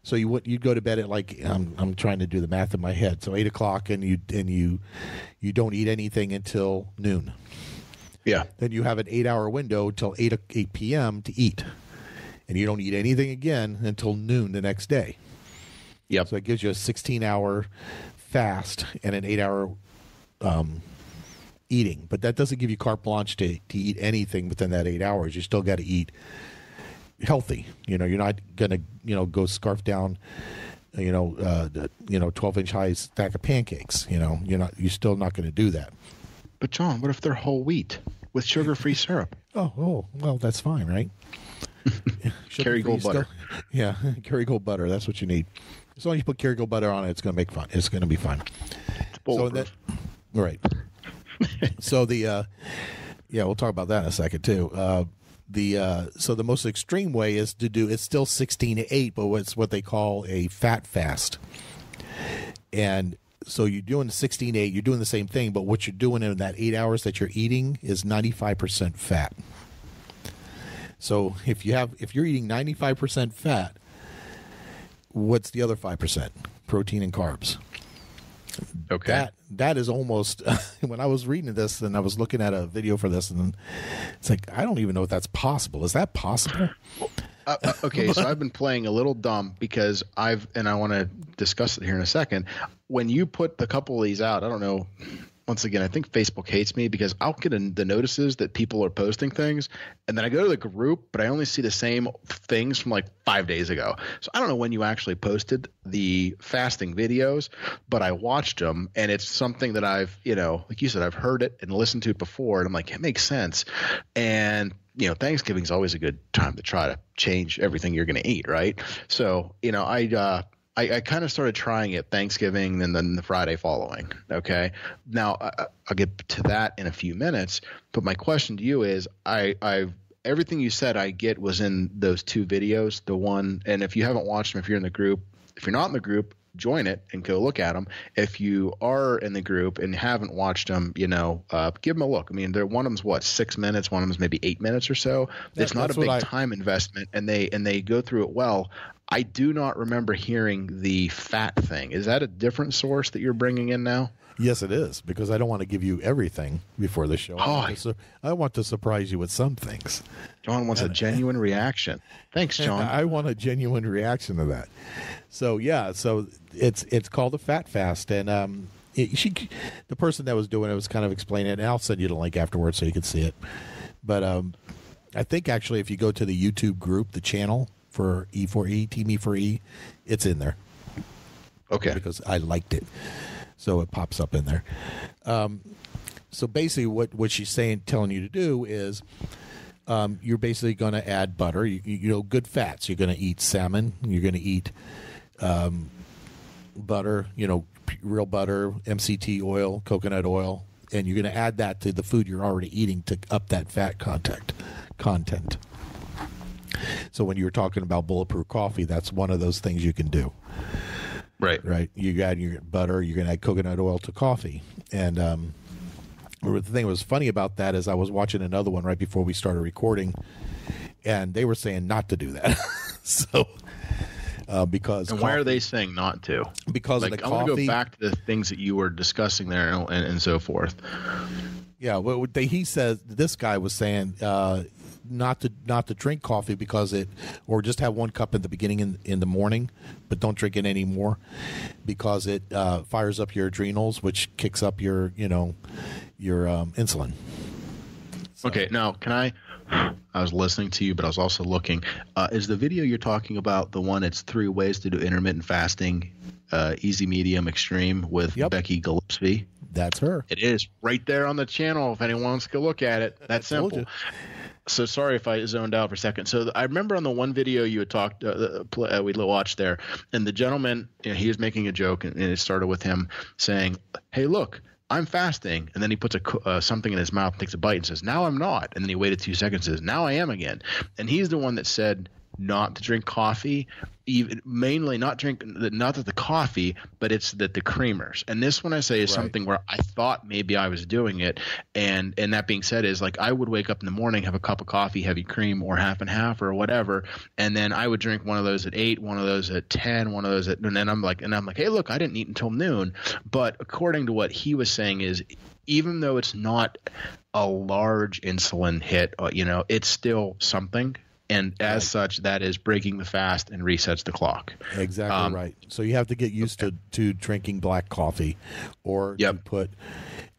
So you'd go to bed at like I'm trying to do the math in my head. So 8 o'clock, and you don't eat anything until noon. Yeah. Then you have an 8-hour window till 8 p.m. to eat, and you don't eat anything again until noon the next day. Yep. So it gives you a 16-hour fast and an 8-hour eating, but that doesn't give you carte blanche to eat anything within that 8 hours. You still got to eat healthy. You're not gonna go scarf down 12-inch high stack of pancakes. You're still not going to do that. But John, what if they're whole wheat with sugar-free syrup? Oh well, that's fine, right? Kerrygold butter. Yeah, Kerrygold butter, that's what you need. As long as you put Kerrygold butter on it, it's going to make fun. It's going to be fine. So that, right. So we'll talk about that in a second too. So the most extreme way is to do, it's still 16-8, but it's what they call a fat fast. And so you're doing the 16-8, you're doing the same thing, but what you're doing in that 8 hours that you're eating is 95% fat. So if you're eating 95% fat, what's the other 5%? Protein and carbs. Okay. That is almost, when I was reading this and I was looking at a video for this, and it's like, I don't even know if that's possible. Is that possible? Okay, so I've been playing a little dumb because I want to discuss it here in a second. When you put a couple of these out, I don't know. Once again, I think Facebook hates me because I'll get the notices that people are posting things, and then I go to the group, but I only see the same things from like 5 days ago. So I don't know when you actually posted the fasting videos, but I watched them, and it's something that I've, like you said, I've heard it and listened to it before, and I'm like, it makes sense. And Thanksgiving is always a good time to try to change everything you're going to eat, right? So, I kind of started trying it Thanksgiving and then the Friday following. Okay. Now I'll get to that in a few minutes, but my question to you is everything you said I get was in those two videos, the one, and if you haven't watched them, if you're in the group, if you're not in the group, join it and go look at them. If you are in the group and haven't watched them, give them a look. I mean, one of them's what, 6 minutes, one of them's maybe 8 minutes or so. It's not a big time investment, and they go through it well. I do not remember hearing the fat thing. Is that a different source that you're bringing in now? Yes, it is, because I don't want to give you everything before the show. I want to surprise you with some things. John wants a genuine reaction. Thanks, John. I want a genuine reaction to that. So it's called the Fat Fast, and the person that was doing it was kind of explaining it, and I'll send you the link afterwards so you can see it. But I think actually if you go to the YouTube group, the channel for E4E, teamE4E, it's in there. Okay. Because I liked it. So it pops up in there. So basically what she's telling you to do is you're basically going to add butter, good fats. You're going to eat salmon. You're going to eat butter, real butter, MCT oil, coconut oil, and you're going to add that to the food you're already eating to up that fat content. So when you're talking about bulletproof coffee, that's one of those things you can do. Right. You add your butter. You're going to add coconut oil to coffee. And the thing that was funny about that is I was watching another one right before we started recording, and they were saying not to do that. So because why are they saying not to? Because of the coffee. I want to go back to the things that you were discussing there and so forth. Yeah. Well, this guy was saying not to drink coffee or just have one cup in the beginning in the morning, but don't drink it anymore because it fires up your adrenals, which kicks up your insulin. So. Okay, now I was listening to you, but I was also looking. Is the video you're talking about the one? It's 3 ways to do intermittent fasting, easy, medium, extreme with Becky Gillespie. That's her. It is right there on the channel. If anyone wants to go look at it, that's simple. So sorry if I zoned out for a second. So I remember on the one video you had talked, we watched there, and the gentleman, he was making a joke, and it started with him saying, "Hey, look, I'm fasting," and then he puts something in his mouth, takes a bite, and says, "Now I'm not," and then he waited 2 seconds, and says, "Now I am again." And he's the one that said not to drink coffee, mainly not that the coffee, but it's that the creamers. And this one I say is something where I thought maybe I was doing it. And that being said is like I would wake up in the morning, have a cup of coffee, heavy cream or half and half or whatever. And then I would drink one of those at 8, one of those at 10, one of those and then I'm like, hey, look, I didn't eat until noon. But according to what he was saying is even though it's not a large insulin hit, it's still something. And as such, that is breaking the fast and resets the clock. Exactly right. So you have to get used to drinking black coffee, or you put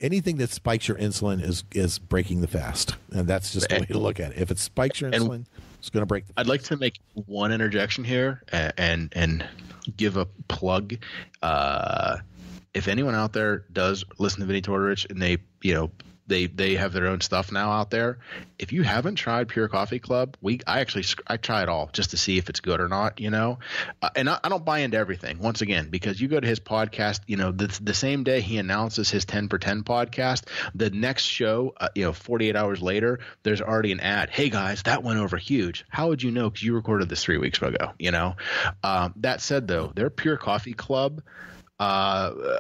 anything that spikes your insulin is breaking the fast, and that's just the way to look at it. If it spikes your insulin, it's going to break the fast. I'd like to make one interjection here and give a plug. If anyone out there does listen to Vinny Tortorich and they have their own stuff now out there. If you haven't tried Pure Coffee Club, I try it all just to see if it's good or not, and I don't buy into everything once again, because you go to his podcast, the same day he announces his 10 for 10 podcast, the next show, 48 hours later, there's already an ad. Hey guys, that went over huge. How would you know? Cause you recorded this 3 weeks ago, that said though, their Pure Coffee Club, I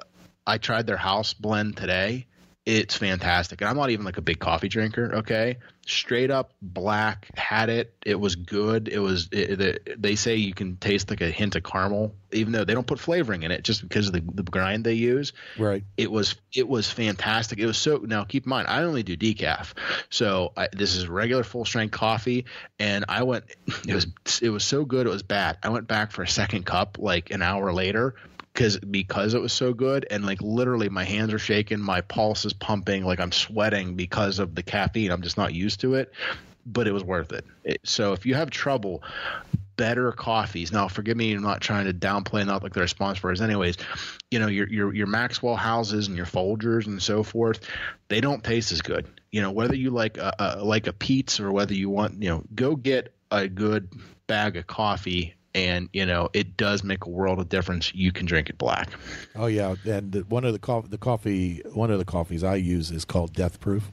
tried their house blend today. It's fantastic. And I'm not even like a big coffee drinker. Okay. Straight up black, had it. It was good. They say you can taste like a hint of caramel, even though they don't put flavoring in it just because of the grind they use. Right. It was fantastic. It was now keep in mind, I only do decaf. So this is regular full strength coffee. And it was so good. It was bad. I went back for a second cup, like an hour later, because it was so good, and like literally my hands are shaking, my pulse is pumping, like I'm sweating because of the caffeine. I'm just not used to it, but it was worth it. So if you have trouble, better coffees. Now, forgive me, I'm not trying to downplay, not like they're a sponsor for us anyways. Your Maxwell houses and your Folgers and so forth, they don't taste as good. Whether you like a Pete's or whether you want, go get a good bag of coffee. And it does make a world of difference. You can drink it black. Oh yeah, and one of the coffees I use is called Death Proof.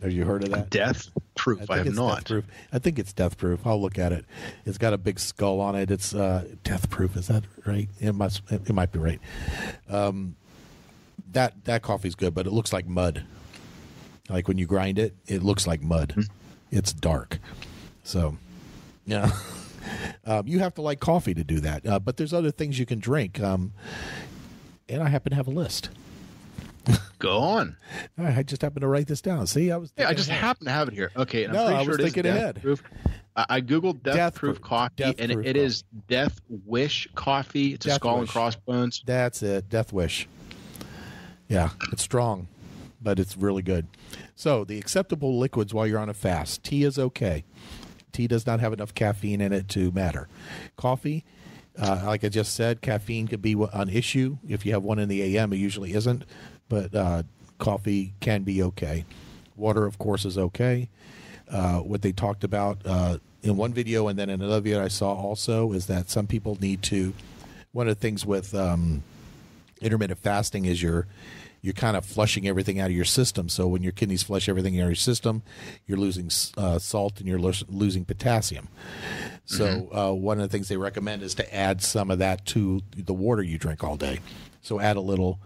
Have you heard of that? Death? Proof. I have not. Death proof. I think it's death proof. I'll look at it. It's got a big skull on it. It's death proof. Is that right? It might be right. That coffee's good, but it looks like mud. Like when you grind it, it looks like mud. Mm-hmm. It's dark. So, yeah. You have to like coffee to do that. But there's other things you can drink. And I happen to have a list. Go on. I just happened to write this down. See, I just happen to have it here. Okay, and no, I'm pretty I sure was thinking ahead. Proof. I googled death proof coffee, and it is Death Wish coffee. It's a skull and crossbones. That's it, Death Wish. Yeah, it's strong, but it's really good. So the acceptable liquids while you're on a fast: tea is okay. Tea does not have enough caffeine in it to matter. Coffee. Like I just said, caffeine could be an issue. If you have one in the AM, it usually isn't, but coffee can be okay. Water, of course, is okay. What they talked about in one video and then in another video I saw also is that some people need to, one of the things with intermittent fasting is you're kind of flushing everything out of your system. So when your kidneys flush everything out of your system, you're losing salt and you're losing potassium. So one of the things they recommend is to add some of that to the water you drink all day. So add a little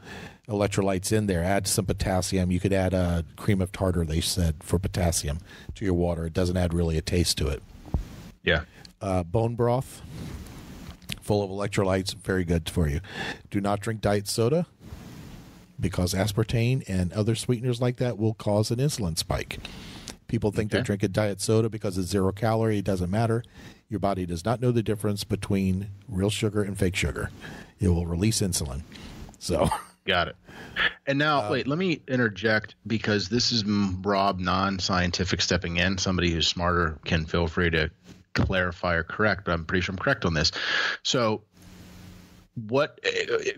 electrolytes in there. Add some potassium. You could add a cream of tartar, they said, for potassium to your water. It doesn't add really a taste to it. Yeah. Bone broth, full of electrolytes, very good for you. Do not drink diet soda, because aspartame and other sweeteners like that will cause an insulin spike. People think they're drinking diet soda because it's 0 calorie. It doesn't matter. Your body does not know the difference between real sugar and fake sugar. It will release insulin. So, got it. And now, wait, let me interject, because this is Rob, non-scientific, stepping in. Somebody who's smarter can feel free to clarify or correct, but I'm pretty sure I'm correct on this. So,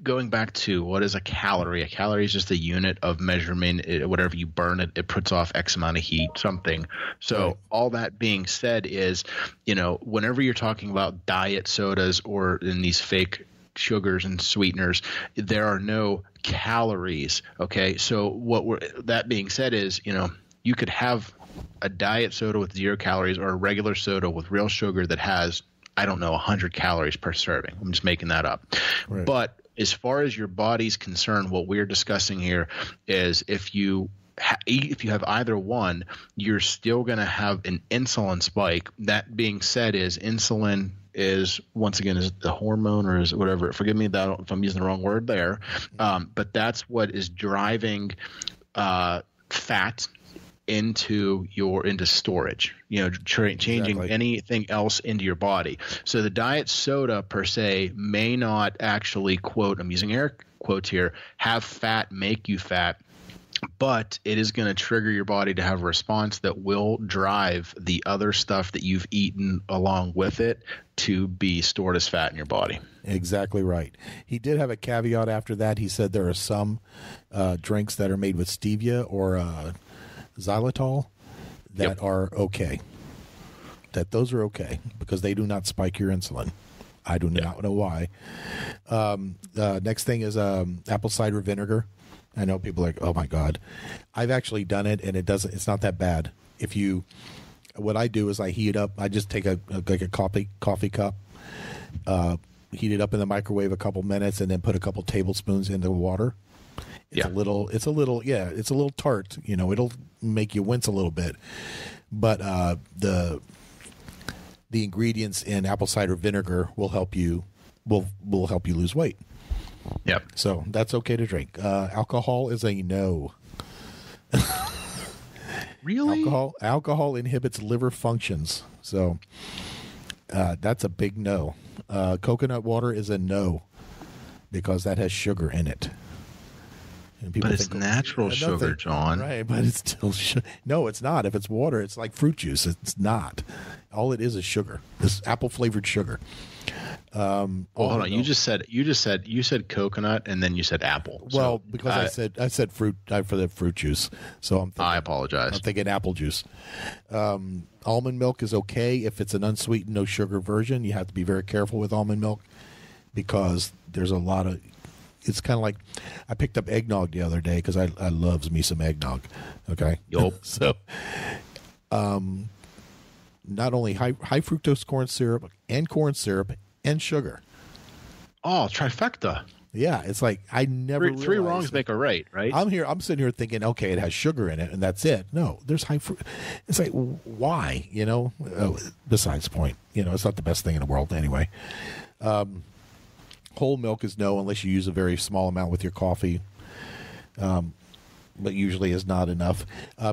going back to what is a calorie? A calorie is just a unit of measurement. Whatever you burn it puts off X amount of heat, something. So right. All that being said is, whenever you're talking about diet sodas or in these fake sugars and sweeteners, there are no calories. Okay. So that being said is, you could have a diet soda with 0 calories or a regular soda with real sugar that has, I don't know, 100 calories per serving. I'm just making that up. Right. But as far as your body's concerned, what we're discussing here is if you have either one, you're still going to have an insulin spike. That being said, is insulin is, once again, is the hormone or is it whatever. Forgive me if I'm using the wrong word there. But that's what is driving fat into storage, changing anything else into your body. So the diet soda per se may not actually, quote, I'm using air quotes here, have fat, make you fat, but it is going to trigger your body to have a response that will drive the other stuff that you've eaten along with it to be stored as fat in your body. Exactly right. He did have a caveat after that. He said there are some drinks that are made with stevia or xylitol that are okay. That those are okay because they do not spike your insulin. I do not know why. Next thing is apple cider vinegar. I know people are like, oh my God. I've actually done it and it's not that bad. What I do is I heat it up. I just take a coffee cup, heat it up in the microwave a couple minutes and then put a couple tablespoons into water. It's a little tart, it'll make you wince a little bit, but the ingredients in apple cider vinegar will help you lose weight. Yep. So that's okay to drink. Alcohol is a no. Really? Alcohol inhibits liver functions. So that's a big no. Coconut water is a no because that has sugar in it. But it's natural sugar, John. Right, but it's still no, it's not. If it's water, it's like fruit juice. It's not. All it is sugar. It's apple-flavored sugar. Hold on. You said coconut and then you said apple. Well, because I said fruit for the fruit juice. So I apologize. I'm thinking apple juice. Almond milk is okay if it's an unsweetened, no sugar version. You have to be very careful with almond milk because there's a lot of. It's kind of like I picked up eggnog the other day because I loves me some eggnog. Okay. Yup. So not only high fructose corn syrup and sugar. Oh, trifecta. Yeah, it's like I never three wrongs make a right, right? I'm sitting here thinking, okay, it has sugar in it, and that's it. No, there's high fruit. It's like, why? Besides the point, it's not the best thing in the world anyway. Whole milk is no, unless you use a very small amount with your coffee, but usually is not enough.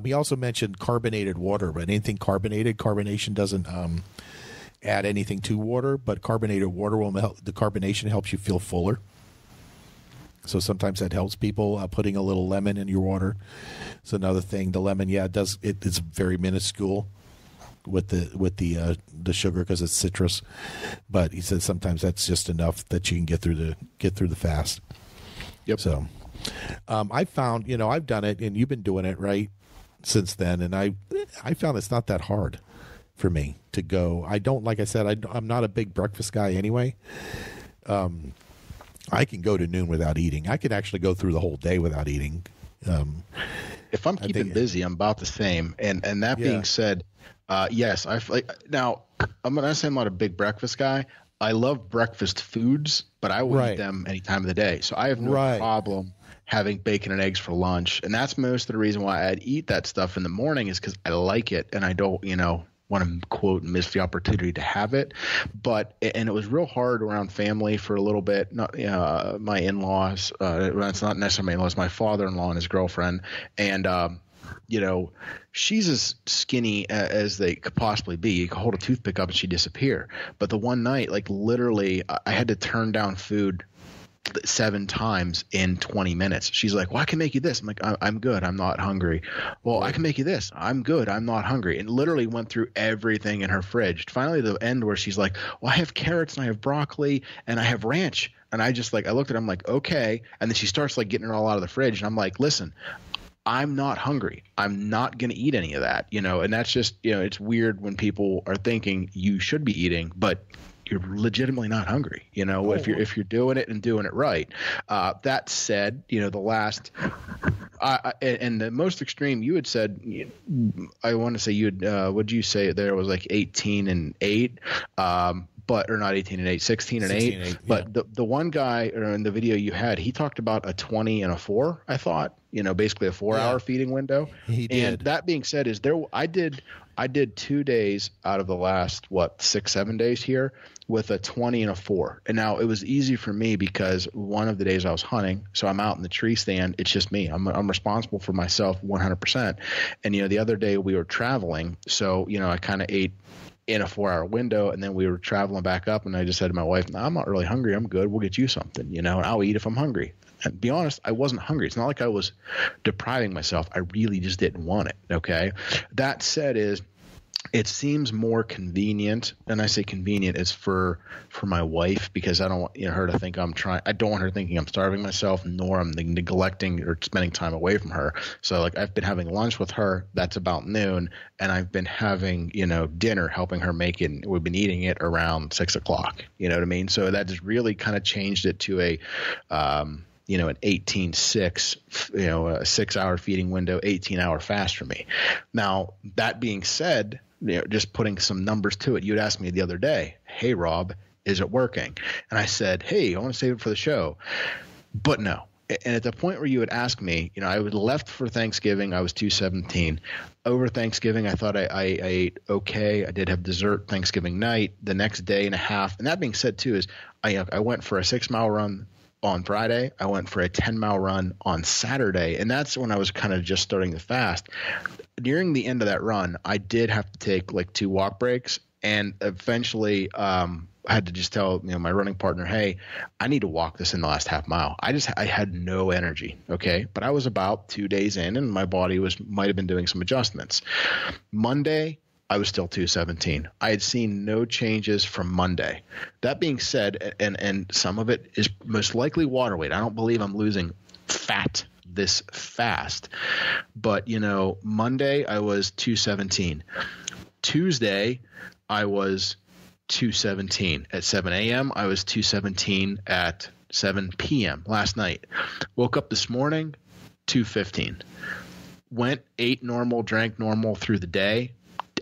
He also mentioned carbonated water, but anything carbonated, carbonation doesn't add anything to water, but carbonated water will help. The carbonation helps you feel fuller. So sometimes that helps people. Putting a little lemon in your water is another thing. The lemon, it's very minuscule with the sugar because it's citrus. But he said sometimes that's just enough that you can get through the fast. Yep. So I found, I've done it, and you've been doing it right since then, and I found it's not that hard for me to go. I don't, like I said, I'm not a big breakfast guy anyway. I can go to noon without eating. I can actually go through the whole day without eating. If I'm keeping busy, I'm about the same. And that being said, yes, now I'm not saying I'm not a big breakfast guy. I love breakfast foods, but I will eat them any time of the day. So I have no problem having bacon and eggs for lunch. And that's most of the reason why I'd eat that stuff in the morning is because I like it and I don't, want to quote miss the opportunity to have it. And it was real hard around family for a little bit. Not my in-laws. It's not necessarily my in-laws. My father-in-law and his girlfriend, and she's as skinny as they could possibly be. You could hold a toothpick up and she'd disappear. But the one night, like literally, I had to turn down food 7 times in 20 minutes. She's like, well, I can make you this. I'm like, I'm good. I'm not hungry. Well, I can make you this. I'm good. I'm not hungry. And literally went through everything in her fridge. Finally, the end where she's like, well, I have carrots and I have broccoli and I have ranch. And I looked at her, I'm like, okay. And then she starts like getting it all out of the fridge. And I'm like, listen, I'm not hungry. I'm not going to eat any of that, and that's just, it's weird when people are thinking you should be eating, but you're legitimately not hungry, if you're doing it and doing it right. That said, the last and the most extreme you had said, I want to say would you say there was like 18 and 8, or not 18 and 8, 16 and 8. 8 but the one guy in the video you had, he talked about a 20 and a 4, I thought, basically a 4-hour feeding window. He did. And that being said, I did 2 days out of the last 6-7 days here with a 20 and a 4. And now it was easy for me because one of the days I was hunting, so I'm out in the tree stand. It's just me. I'm responsible for myself 100%. And the other day we were traveling, so I kind of ate in a 4-hour window, and then we were traveling back up, and I just said to my wife, no, I'm not really hungry. I'm good. We'll get you something, and I'll eat if I'm hungry. And to be honest, I wasn't hungry. It's not like I was depriving myself. I really just didn't want it. Okay. That said it seems more convenient, and I say convenient is for my wife, because I don't want her to think I don't want her thinking I'm starving myself, nor I'm neglecting or spending time away from her. So like I've been having lunch with her, that's about noon, and I've been having, dinner, helping her make it. We've been eating it around 6 o'clock. You know what I mean? So that just really kind of changed it to an 18-6, a 6-hour feeding window, 18-hour fast for me. Now, that being said, just putting some numbers to it, you'd asked me the other day, hey, Rob, is it working? And I said, hey, I want to save it for the show. But no. And at the point where you would ask me, I was left for Thanksgiving. I was 217. Over Thanksgiving, I thought I ate okay. I did have dessert Thanksgiving night, the next day and a half. And that being said, too, is I went for a 6-mile run on Friday. I went for a 10-mile run on Saturday, and that's when I was kind of just starting the fast. During the end of that run, I did have to take like 2 walk breaks, and eventually I had to just tell my running partner, hey, I need to walk this in the last half mile. I had no energy, okay? But I was about 2 days in, and my body might have been doing some adjustments. Monday, I was still 217. I had seen no changes from Monday. That being said, and some of it is most likely water weight. I don't believe I'm losing fat this fast. But, Monday I was 217. Tuesday I was 217. At 7 a.m. I was 217 at 7 p.m. last night. Woke up this morning, 215. Ate normal, drank normal through the day.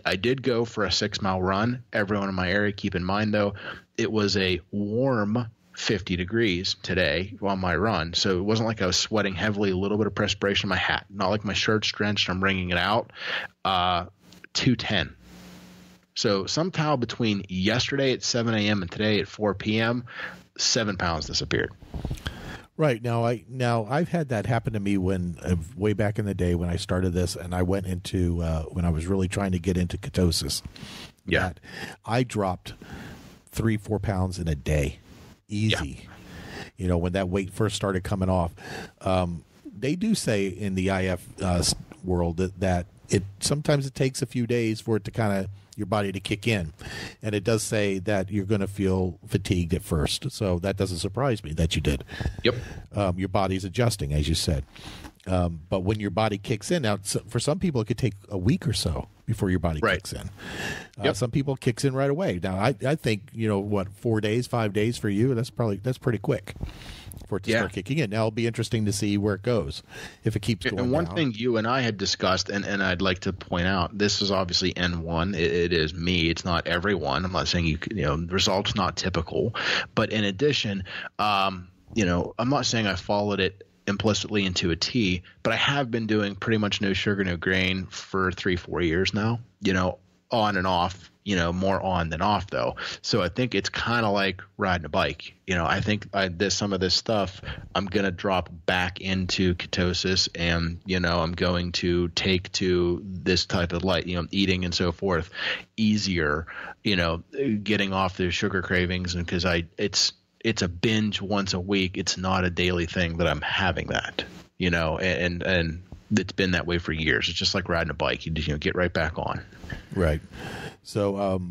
I did go for a 6-mile run. Everyone in my area, keep in mind though, it was a warm 50 degrees today on my run. So it wasn't like I was sweating heavily, a little bit of perspiration in my hat, not like my shirt's drenched, I'm wringing it out. 210. So somehow between yesterday at 7 a.m. and today at 4 p.m., 7 pounds disappeared. Right. I've had that happen to me when way back in the day when I started this, and I went into when I was really trying to get into ketosis. Yeah. I dropped 3-4 pounds in a day. Easy. Yeah. When that weight first started coming off, they do say in the IF world that sometimes it takes a few days for it to kind of your body to kick in, and it does say that you're going to feel fatigued at first. So that doesn't surprise me that you did. Yep. Your body's adjusting, as you said. But when your body kicks in, now for some people it could take a week or so before your body kicks in. Some people it kicks in right away. Now I think 4 days, 5 days for you, that's pretty quick for it to start kicking in. Now it'll be interesting to see where it goes if it keeps going. And one down. thing you and I had discussed, and I'd like to point out, this is obviously N1. It is me. It's not everyone. I'm not saying results not typical, but in addition, I'm not saying I followed it implicitly into a T, but I have been doing pretty much no sugar, no grain for 3-4 years now, on and off, more on than off though. So I think it's kind of like riding a bike. I think some of this stuff I'm going to drop back into ketosis, and, I'm going to take to this type of eating and so forth easier, getting off the sugar cravings. And because it's a binge once a week. It's not a daily thing that I'm having that, and it's been that way for years. It's just like riding a bike. You just, get right back on. Right. So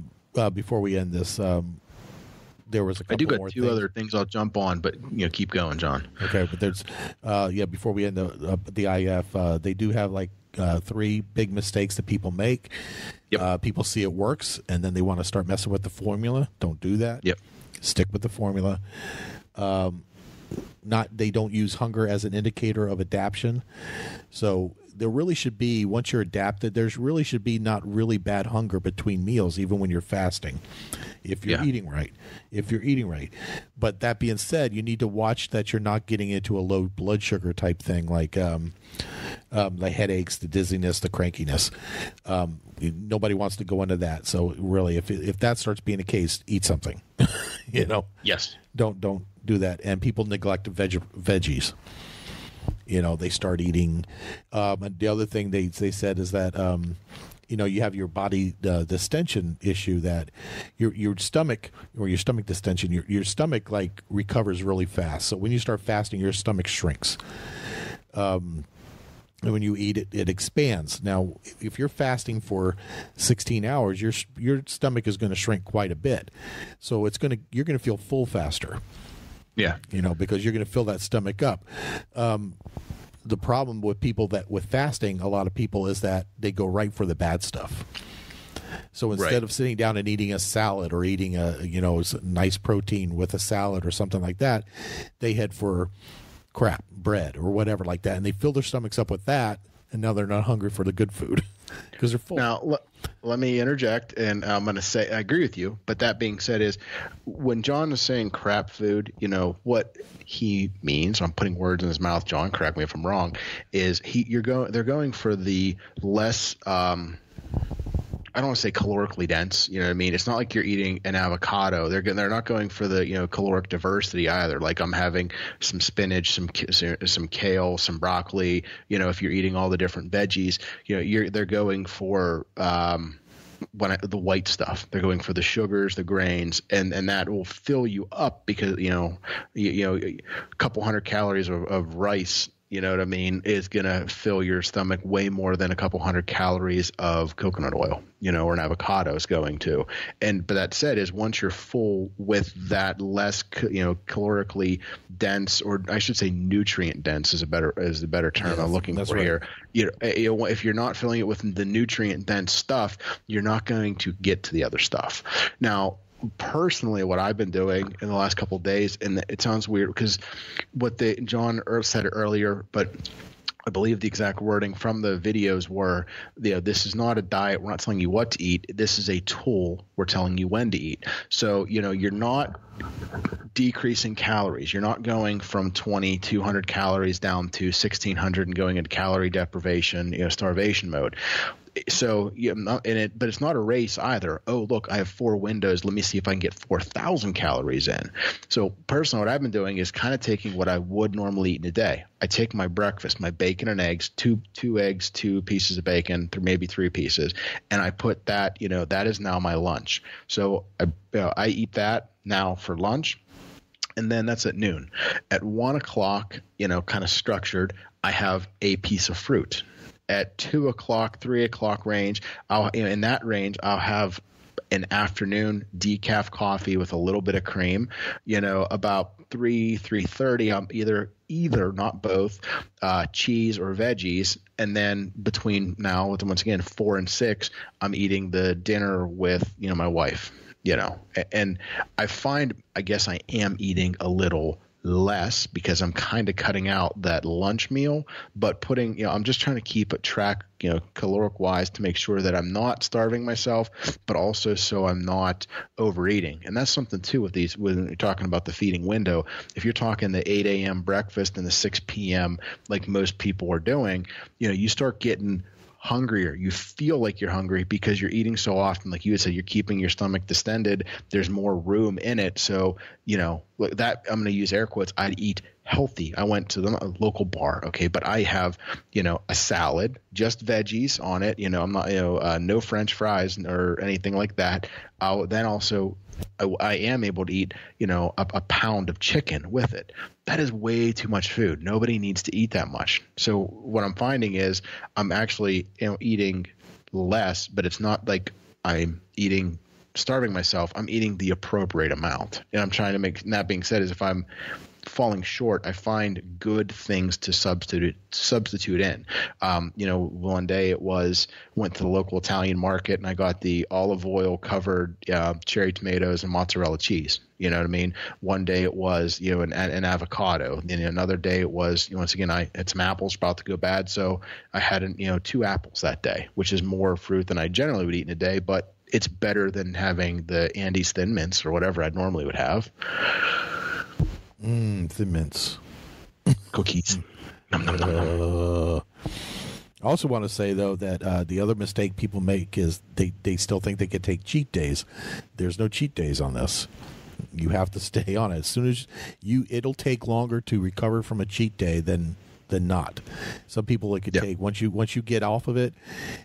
before we end this, there was a couple more I do got two other things I'll jump on, but keep going, John. Okay, but there's before we end the IF, they do have like 3 big mistakes that people make. Yep. People see it works, and then they want to start messing with the formula. Don't do that. Yep. Stick with the formula. They don't use hunger as an indicator of adaptation. So there really should be, once you're adapted, really should be not really bad hunger between meals, even when you're fasting, if you're eating right. But that being said, you need to watch that you're not getting into a low blood sugar type thing, like the headaches, the dizziness, the crankiness. Nobody wants to go into that. So really, if that starts being the case, eat something. Yes. Don't do that. And people neglect veggies. They start eating. And the other thing they said is that you have your body distension issue, that your stomach, or your stomach distension, your stomach like recovers really fast. So when you start fasting, your stomach shrinks. And when you eat it, it expands. Now, if you're fasting for 16 hours, your stomach is going to shrink quite a bit. So you're going to feel full faster. Yeah. Because you're going to fill that stomach up. The problem with people with fasting, a lot of people, is that they go right for the bad stuff. So instead of sitting down and eating a salad, or eating a nice protein with a salad or something like that, they head for crap, bread or whatever like that, and they fill their stomachs up with that, and now they're not hungry for the good food because they're full. Now, let me interject, and I'm going to say I agree with you, but that being said, is when John is saying crap food, what he means, I'm putting words in his mouth, John, correct me if I'm wrong, is they're going for the less I don't want to say calorically dense, you know what I mean? It's not like you're eating an avocado. They're not going for the, caloric diversity either. Like I'm having some spinach, some kale, some broccoli, if you're eating all the different veggies, they're going for, the white stuff. They're going for the sugars, the grains, and that will fill you up because, a couple hundred calories of rice, you know what I mean, is going to fill your stomach way more than a couple hundred calories of coconut oil, or an avocado is going to. But that said, is once you're full with that less, calorically dense, or I should say nutrient dense is the better term I'm looking for here. If you're not filling it with the nutrient dense stuff, you're not going to get to the other stuff. Now, personally, what I've been doing in the last couple of days, and it sounds weird because John said it earlier, but I believe the exact wording from the videos were, this is not a diet. We're not telling you what to eat. This is a tool. We're telling you when to eat. So, you're not decreasing calories. You're not going from 2,200 calories down to 1,600 and going into calorie deprivation, starvation mode. So but it's not a race either. Oh, look, I have 4 windows. Let me see if I can get 4,000 calories in. So personally, what I've been doing is kind of taking what I would normally eat in a day. I take my breakfast, my bacon and eggs, two eggs, 2 pieces of bacon, maybe 3 pieces, and I put that. That is now my lunch. So I eat that now for lunch. And then that's at noon. At 1 o'clock, kind of structured, I have a piece of fruit. At 2 o'clock, 3 o'clock range, in that range, I'll have an afternoon decaf coffee with a little bit of cream. About 3:30, I'm either not both, cheese or veggies. And then between now, once again, 4 and 6, I'm eating the dinner with, my wife. And I find, I guess I am eating a little less because I'm kind of cutting out that lunch meal, but putting, I'm just trying to keep a track, caloric wise, to make sure that I'm not starving myself, but also so I'm not overeating. And that's something too with these, when you're talking about the feeding window. If you're talking the 8 a.m. breakfast and the 6 p.m. like most people are doing, you start getting hungrier. You feel like you're hungry because you're eating so often. Like you had said, you're keeping your stomach distended. There's more room in it. So, that, I'm going to use air quotes, I'd eat healthy. I went to the local bar. Okay. But I have, a salad, just veggies on it. I'm not, no French fries or anything like that. Then also I am able to eat, a pound of chicken with it. That is way too much food. Nobody needs to eat that much. So what I'm finding is I'm actually, eating less, but it's not like I'm starving myself. I'm eating the appropriate amount. And I'm trying to make, and that being said, is if I'm falling short, I find good things to substitute in. One day went to the local Italian market and I got the olive oil covered cherry tomatoes and mozzarella cheese. You know what I mean? One day it was, an avocado. And another day it was, once again, I had some apples about to go bad. So I had, 2 apples that day, which is more fruit than I generally would eat in a day, but it's better than having the Andes Thin Mints or whatever I normally would have. Thin Mints. Cookies. Nom, nom, nom, nom. I also want to say, though, that the other mistake people make is they still think they can take cheat days. There's no cheat days on this. You have to stay on it. As soon as it'll take longer to recover from a cheat day than not. Some people it could take once you get off of it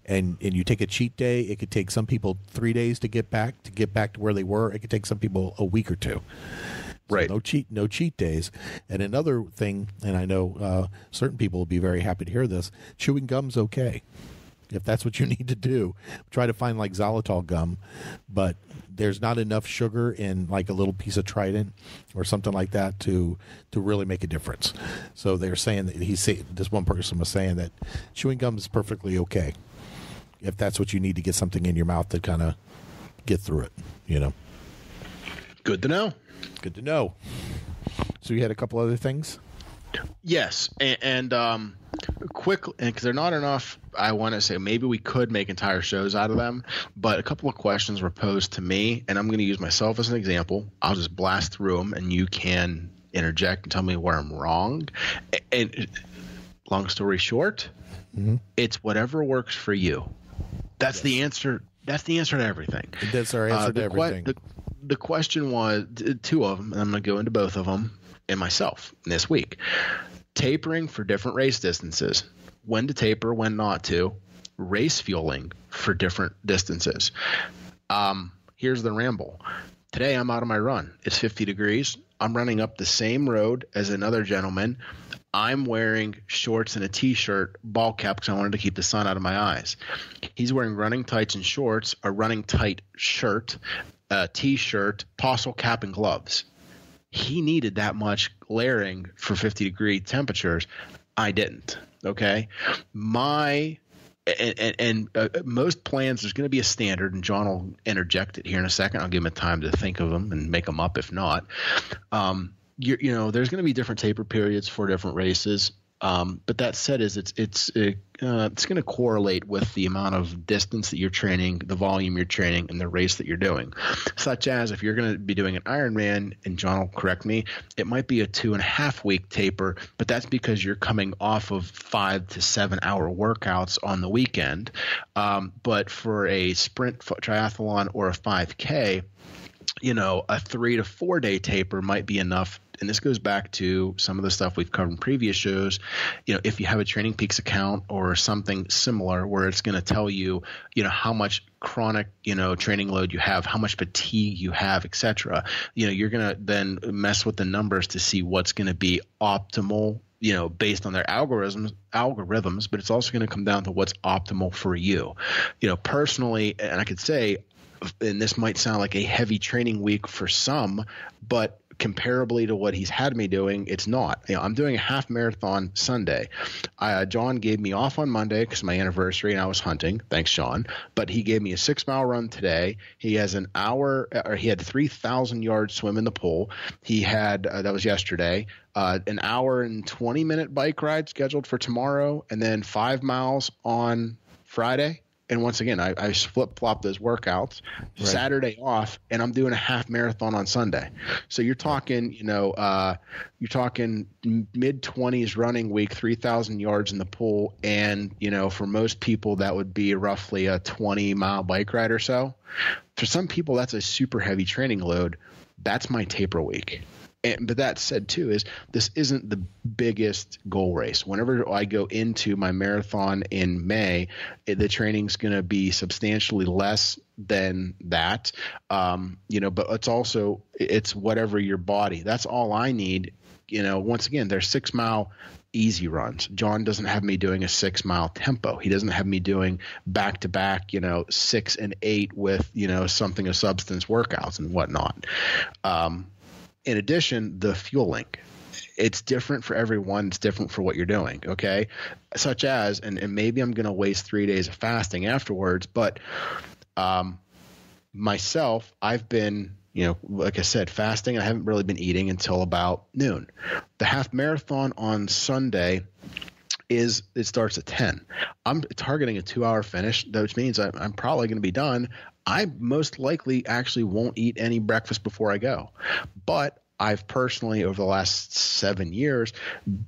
and you take a cheat day, it could take some people 3 days to get back to where they were. It could take some people a week or 2. So right. No cheat days. And another thing, and I know certain people will be very happy to hear this, chewing gum's okay. If that's what you need to do, try to find like xylitol gum, but there's not enough sugar in like a little piece of Trident or something like that to really make a difference. So they're saying that this one person was saying that chewing gum is perfectly okay if that's what you need to get something in your mouth to kind of get through it, Good to know. Good to know. So you had a couple other things? Yes, and quickly, and because they're not enough, I want to say maybe we could make entire shows out of them, but a couple of questions were posed to me, and I'm going to use myself as an example. I'll just blast through them, and you can interject and tell me where I'm wrong. And long story short, It's whatever works for you. That's the answer. That's the answer to everything. That's our answer to everything. The question was 2 of them, and I'm going to go into both of them and myself this week. Tapering for different race distances. When to taper, when not to. Race fueling for different distances. Here's the ramble. Today I'm out on my run. It's 50 degrees. I'm running up the same road as another gentleman. I'm wearing shorts and a T-shirt, ball cap, because I wanted to keep the sun out of my eyes. He's wearing running tights and shorts, a running tight shirt, a T-shirt, tassel cap, and gloves. He needed that much layering for 50-degree temperatures. I didn't. Okay, most plans, there's going to be a standard, and John will interject it here in a second. I'll give him time to think of them and make them up if not. There's going to be different taper periods for different races. But that said, it's going to correlate with the amount of distance that you're training, the volume you're training, and the race that you're doing. Such as if you're going to be doing an Ironman, and John will correct me, it might be a 2.5 week taper, but that's because you're coming off of 5 to 7 hour workouts on the weekend. But for a sprint triathlon or a 5K, a 3 to 4 day taper might be enough. And this goes back to some of the stuff we've covered in previous shows. If you have a Training Peaks account or something similar where it's going to tell you, how much chronic, training load you have, how much fatigue you have, et cetera, you're going to then mess with the numbers to see what's going to be optimal, based on their algorithms, but it's also going to come down to what's optimal for you. Personally, and I could say, and this might sound like a heavy training week for some, but comparably to what he's had me doing, it's not. I'm doing a half marathon Sunday. John gave me off on Monday because of my anniversary and I was hunting. Thanks, John. But he gave me a 6-mile run today. He has he had 3,000 yards swim in the pool. He had, that was yesterday, an hour and 20-minute bike ride scheduled for tomorrow, and then 5 miles on Friday. And once again, I flip-flop those workouts. Right. Saturday off, and I'm doing a half marathon on Sunday. So you're talking, mid-20s running week, 3,000 yards in the pool, and for most people that would be roughly a 20-mile bike ride or so. For some people, that's a super heavy training load. That's my taper week. But that said, too, is this isn't the biggest goal race. Whenever I go into my marathon in May, the training's going to be substantially less than that. But it's whatever your body. That's all I need. Once again, they're 6-mile easy runs. John doesn't have me doing a 6-mile tempo. He doesn't have me doing back-to-back, 6 and 8 with, something of substance workouts and whatnot. In addition, the fueling, it's different for everyone. It's different for what you're doing. Okay. Such as, and maybe I'm going to waste 3 days of fasting afterwards, but, myself, I've been, like I said, fasting. I haven't really been eating until about noon. The half marathon on Sunday it starts at 10. I'm targeting a 2-hour finish, which means I'm probably going to be done. I most likely actually won't eat any breakfast before I go. But I've personally, over the last 7 years,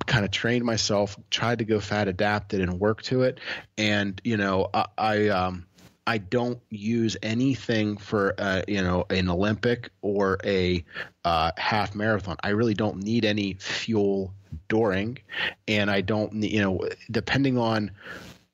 kind of trained myself, tried to go fat adapted and work to it. And, I don't use anything for, an Olympic or a half marathon. I really don't need any fuel during, and I don't need, depending on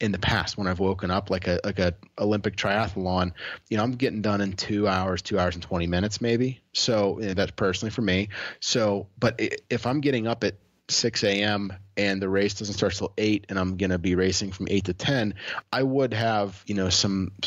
in the past when I've woken up like a Olympic triathlon, I'm getting done in 2 hours, 2 hours and 20 minutes maybe. So that's personally for me. So, but if I'm getting up at 6 a.m. and the race doesn't start till 8 and I'm going to be racing from 8 to 10, I would have,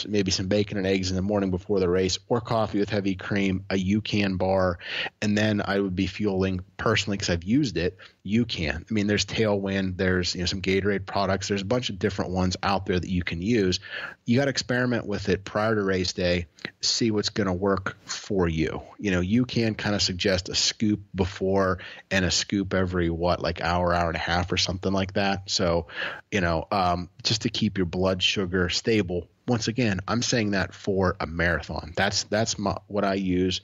maybe some bacon and eggs in the morning before the race, or coffee with heavy cream, a UCAN bar. And then I would be fueling personally, because I've used it, UCAN. I mean, there's Tailwind, there's, some Gatorade products. There's a bunch of different ones out there that you can use. You got to experiment with it prior to race day, see what's going to work for you. You can kind of suggest a scoop before and a scoop every hour and a half or something like that. So, just to keep your blood sugar stable. Once again, I'm saying that for a marathon. That's what I use.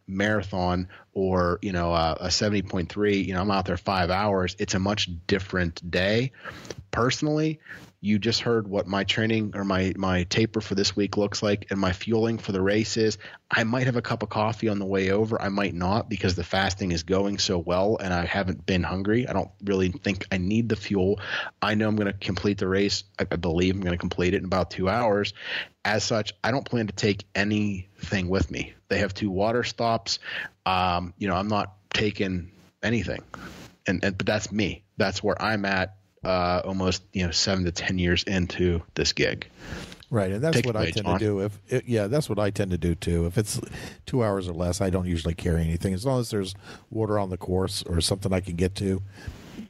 Marathon or, a 70.3, I'm out there 5 hours. It's a much different day. Personally, you just heard what my training or my taper for this week looks like, and my fueling for the race is. I might have a cup of coffee on the way over. I might not, because the fasting is going so well and I haven't been hungry. I don't really think I need the fuel. I know I'm going to complete the race. I believe I'm going to complete it in about 2 hours. As such, I don't plan to take anything with me. They have 2 water stops. I'm not taking anything, but that's me. That's where I'm at. Almost 7 to 10 years into this gig. Right, and that's what I tend to do. That's what I tend to do too. If it's 2 hours or less, I don't usually carry anything. As long as there's water on the course or something I can get to,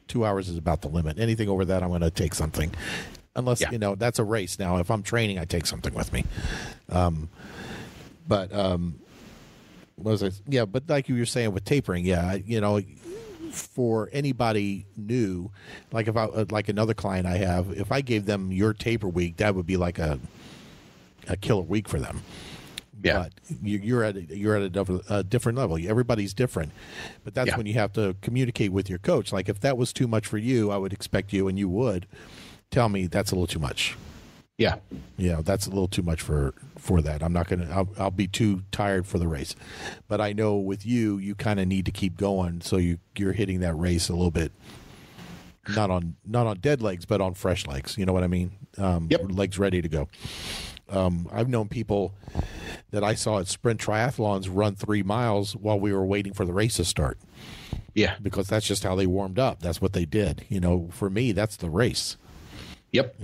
2 hours is about the limit. Anything over that, I'm going to take something. Unless that's a race. Now, if I'm training, I take something with me. But like you were saying with tapering, for anybody new, like if I like another client I have, if I gave them your taper week, that would be like a killer week for them. Yeah. But you're at a different level. Everybody's different, but that's when you have to communicate with your coach. Like if that was too much for you, I would expect you, and you would tell me that's a little too much. Yeah. That's a little too much for that. I'm not going to, I'll be too tired for the race. But I know with you kind of need to keep going. So you're hitting that race a little bit, not on dead legs, but on fresh legs. You know what I mean? Legs ready to go. I've known people that I saw at sprint triathlons run 3 miles while we were waiting for the race to start. Yeah. Because that's just how they warmed up. That's what they did. For me, that's the race. Yep.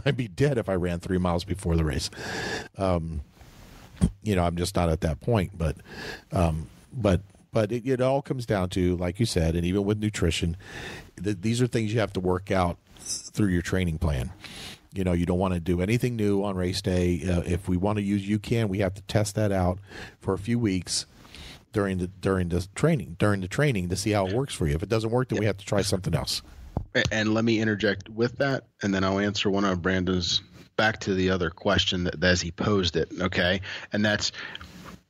I'd be dead if I ran 3 miles before the race. I'm just not at that point. But it all comes down to, like you said, and even with nutrition, these are things you have to work out through your training plan. You don't want to do anything new on race day. If we want to use UCAN, we have to test that out for a few weeks during the training to see how it works for you. If it doesn't work, then we have to try something else. And let me interject with that, and then I'll answer one of Brandon's back to the other question that as he posed it. Okay, and that's,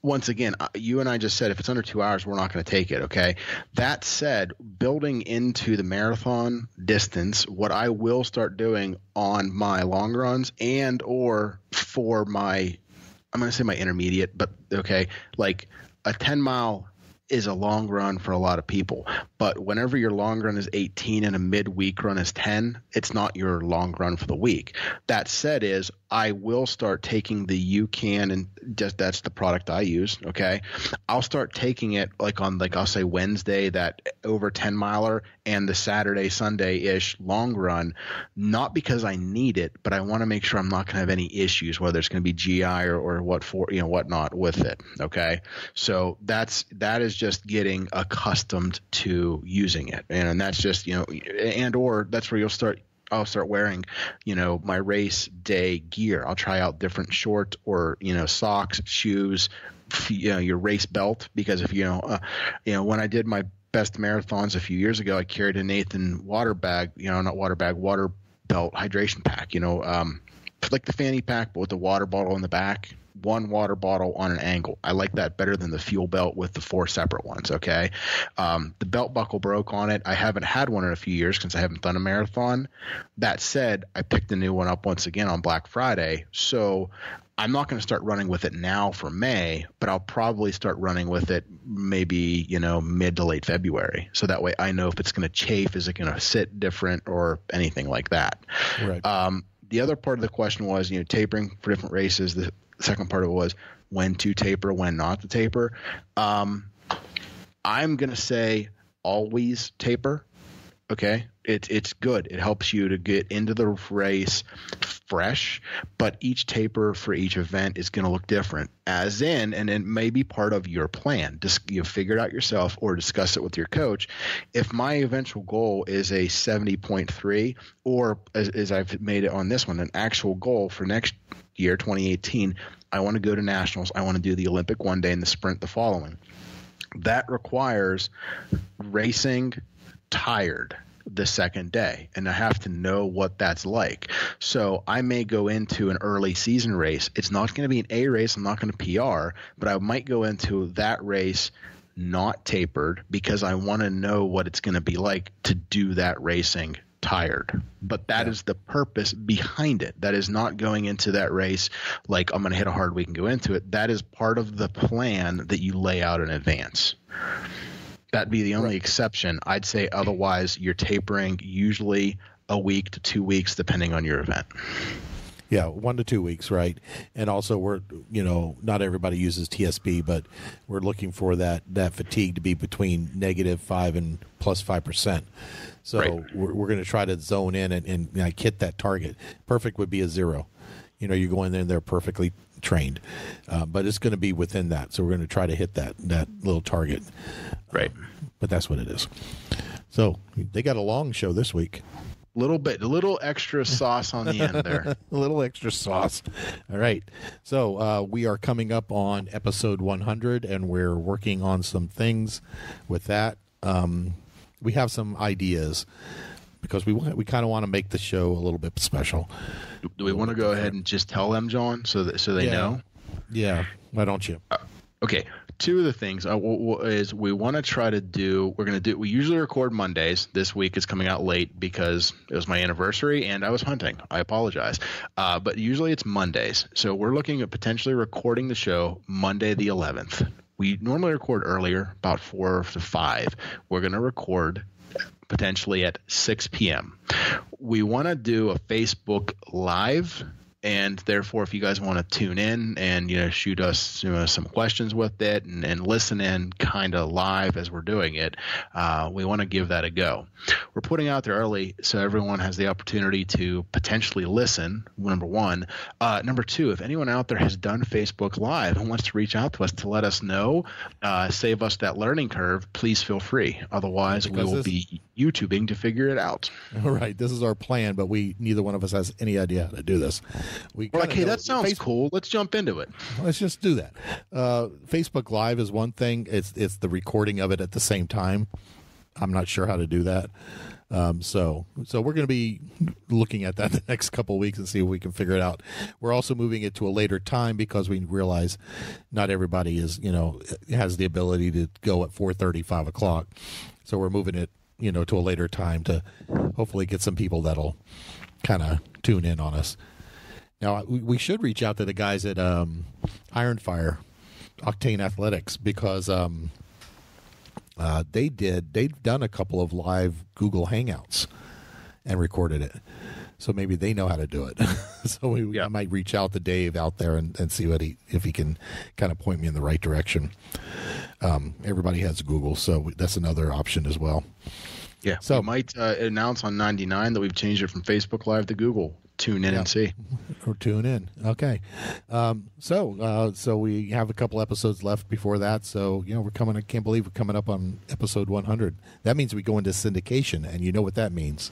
once again, you and I just said if it's under 2 hours, we're not going to take it. Okay. That said, building into the marathon distance, what I will start doing on my long runs and or for my, I'm going to say my intermediate, but okay, like a 10-mile is a long run for a lot of people. But whenever your long run is 18 and a midweek run is 10, it's not your long run for the week. That said is I will start taking the UCAN, and just that's the product I use. Okay. I'll start taking it on I'll say Wednesday, that over 10 miler, and the Saturday, Sunday-ish long run, not because I need it, but I want to make sure I'm not going to have any issues, whether it's going to be GI or whatnot with it. Okay. So that is just getting accustomed to using it. And that's just, or that's where I'll start wearing, my race day gear. I'll try out different shorts or, socks, shoes, your race belt, because if, when I did my best marathons a few years ago, I carried a Nathan water belt hydration pack, like the fanny pack, but with the water bottle in the back. One water bottle on an angle. I like that better than the fuel belt with the 4 separate ones. Okay. The belt buckle broke on it. I haven't had one in a few years since I haven't done a marathon. That said, I picked a new one up once again on Black Friday. So I'm not going to start running with it now for May, but I'll probably start running with it maybe, mid to late February. So that way I know if it's going to chafe, is it going to sit different or anything like that. Right. The other part of the question was, tapering for different races. The second part of it was when to taper, when not to taper. I'm going to say always taper. Okay. It's good. It helps you to get into the race fresh, but each taper for each event is going to look different, and it may be part of your plan. Just figure it out yourself or discuss it with your coach. If my eventual goal is a 70.3, or as I've made it on this one, an actual goal for next year, 2018, I want to go to nationals. I want to do the Olympic one day and the sprint the following. That requires racing tired the second day, and I have to know what that's like. So I may go into an early season race. It's not going to be an A race. I'm not going to PR, but I might go into that race not tapered because I want to know what it's going to be like to do that racing tired. But that is the purpose behind it. That is not going into that race like I'm going to hit a hard week and go into it. That is part of the plan that you lay out in advance. That'd be the only exception. I'd say otherwise you're tapering usually a week to 2 weeks depending on your event. Yeah, 1 to 2 weeks, right? And also we're, not everybody uses TSP, but we're looking for that fatigue to be between -5 and +5%. So we're going to try to zone in and hit that target. Perfect would be a 0. You go in there and they're perfectly trained, but it's going to be within that. So we're going to try to hit that little target. Right. But that's what it is. So they got a long show this week. A little extra sauce on the end there. A little extra sauce. All right. So we are coming up on episode 100, and we're working on some things with that. we have some ideas because we kind of want to make the show a little bit special. Do we want to go ahead and just tell them, John, so they know? Yeah. Why don't you? Okay. Two of the things is we want to try to do. We usually record Mondays. This week is coming out late because it was my anniversary and I was hunting. I apologize. But usually it's Mondays. So we're looking at potentially recording the show Monday the 11th. We normally record earlier, about 4 to 5. We're going to record potentially at 6 p.m. We want to do a Facebook Live. And therefore, if you guys want to tune in and shoot us some questions with it and listen in kind of live as we're doing it, we want to give that a go. We're putting out there early so everyone has the opportunity to potentially listen. Number one. Number two, if anyone out there has done Facebook Live and wants to reach out to us to let us know, save us that learning curve, please feel free. Otherwise, we will be YouTubing to figure it out. All right, this is our plan, but neither one of us has any idea how to do this. We're like, hey, that sounds cool. Let's jump into it. Let's just do that. Facebook Live is one thing. It's the recording of it at the same time. I'm not sure how to do that. So we're going to be looking at that the next couple of weeks and see if we can figure it out. We're also moving it to a later time because we realize not everybody has the ability to go at 4:30, 5 o'clock. So we're moving it, to a later time to hopefully get some people that'll kind of tune in on us. Now, we should reach out to the guys at Iron Fire, Octane Athletics, because they've done a couple of live Google Hangouts and recorded it. So maybe they know how to do it. So I might reach out to Dave out there and see if he can kind of point me in the right direction. Everybody has Google, so that's another option as well. Yeah, so we might announce on 99 that we've changed it from Facebook Live to Google. Tune in and see. Or tune in. Okay. So we have a couple episodes left before that. So, I can't believe we're coming up on episode 100. That means we go into syndication, and you know what that means.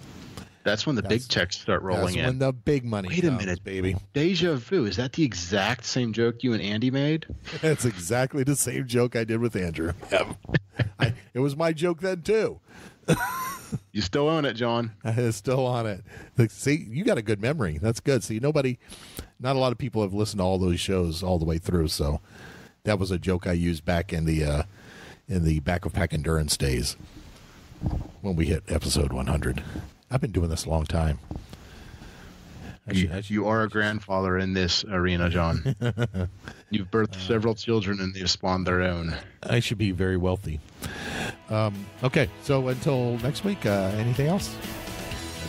That's when the big checks start rolling in. That's when the big money comes, Wait a minute, baby. Deja vu. Is that the exact same joke you and Andy made? That's exactly the same joke I did with Andrew. It was my joke then, too. You still own it, John. Still on it. See, you got a good memory. That's good. See, not a lot of people have listened to all those shows all the way through. So that was a joke I used back in the Back of Pack Endurance days when we hit episode 100. I've been doing this a long time. You are a grandfather in this arena, John. You've birthed several children and they've spawned their own. I should be very wealthy. Okay, so until next week, anything else?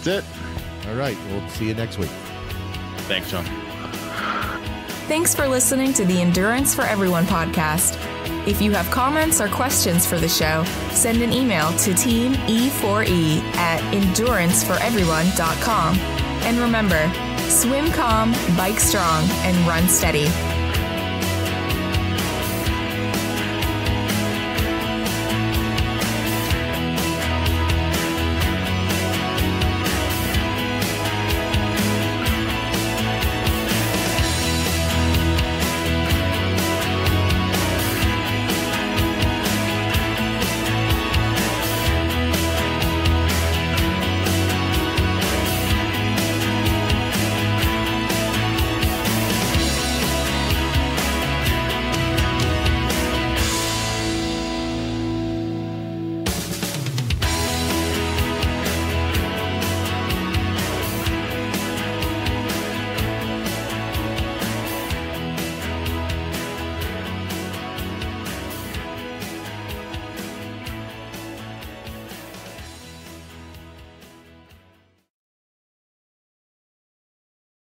That's it. All right, we'll see you next week. Thanks, John. Thanks for listening to the Endurance for Everyone podcast. If you have comments or questions for the show, send an email to teamE4E at enduranceforeveryone.com. And remember, swim calm, bike strong, and run steady.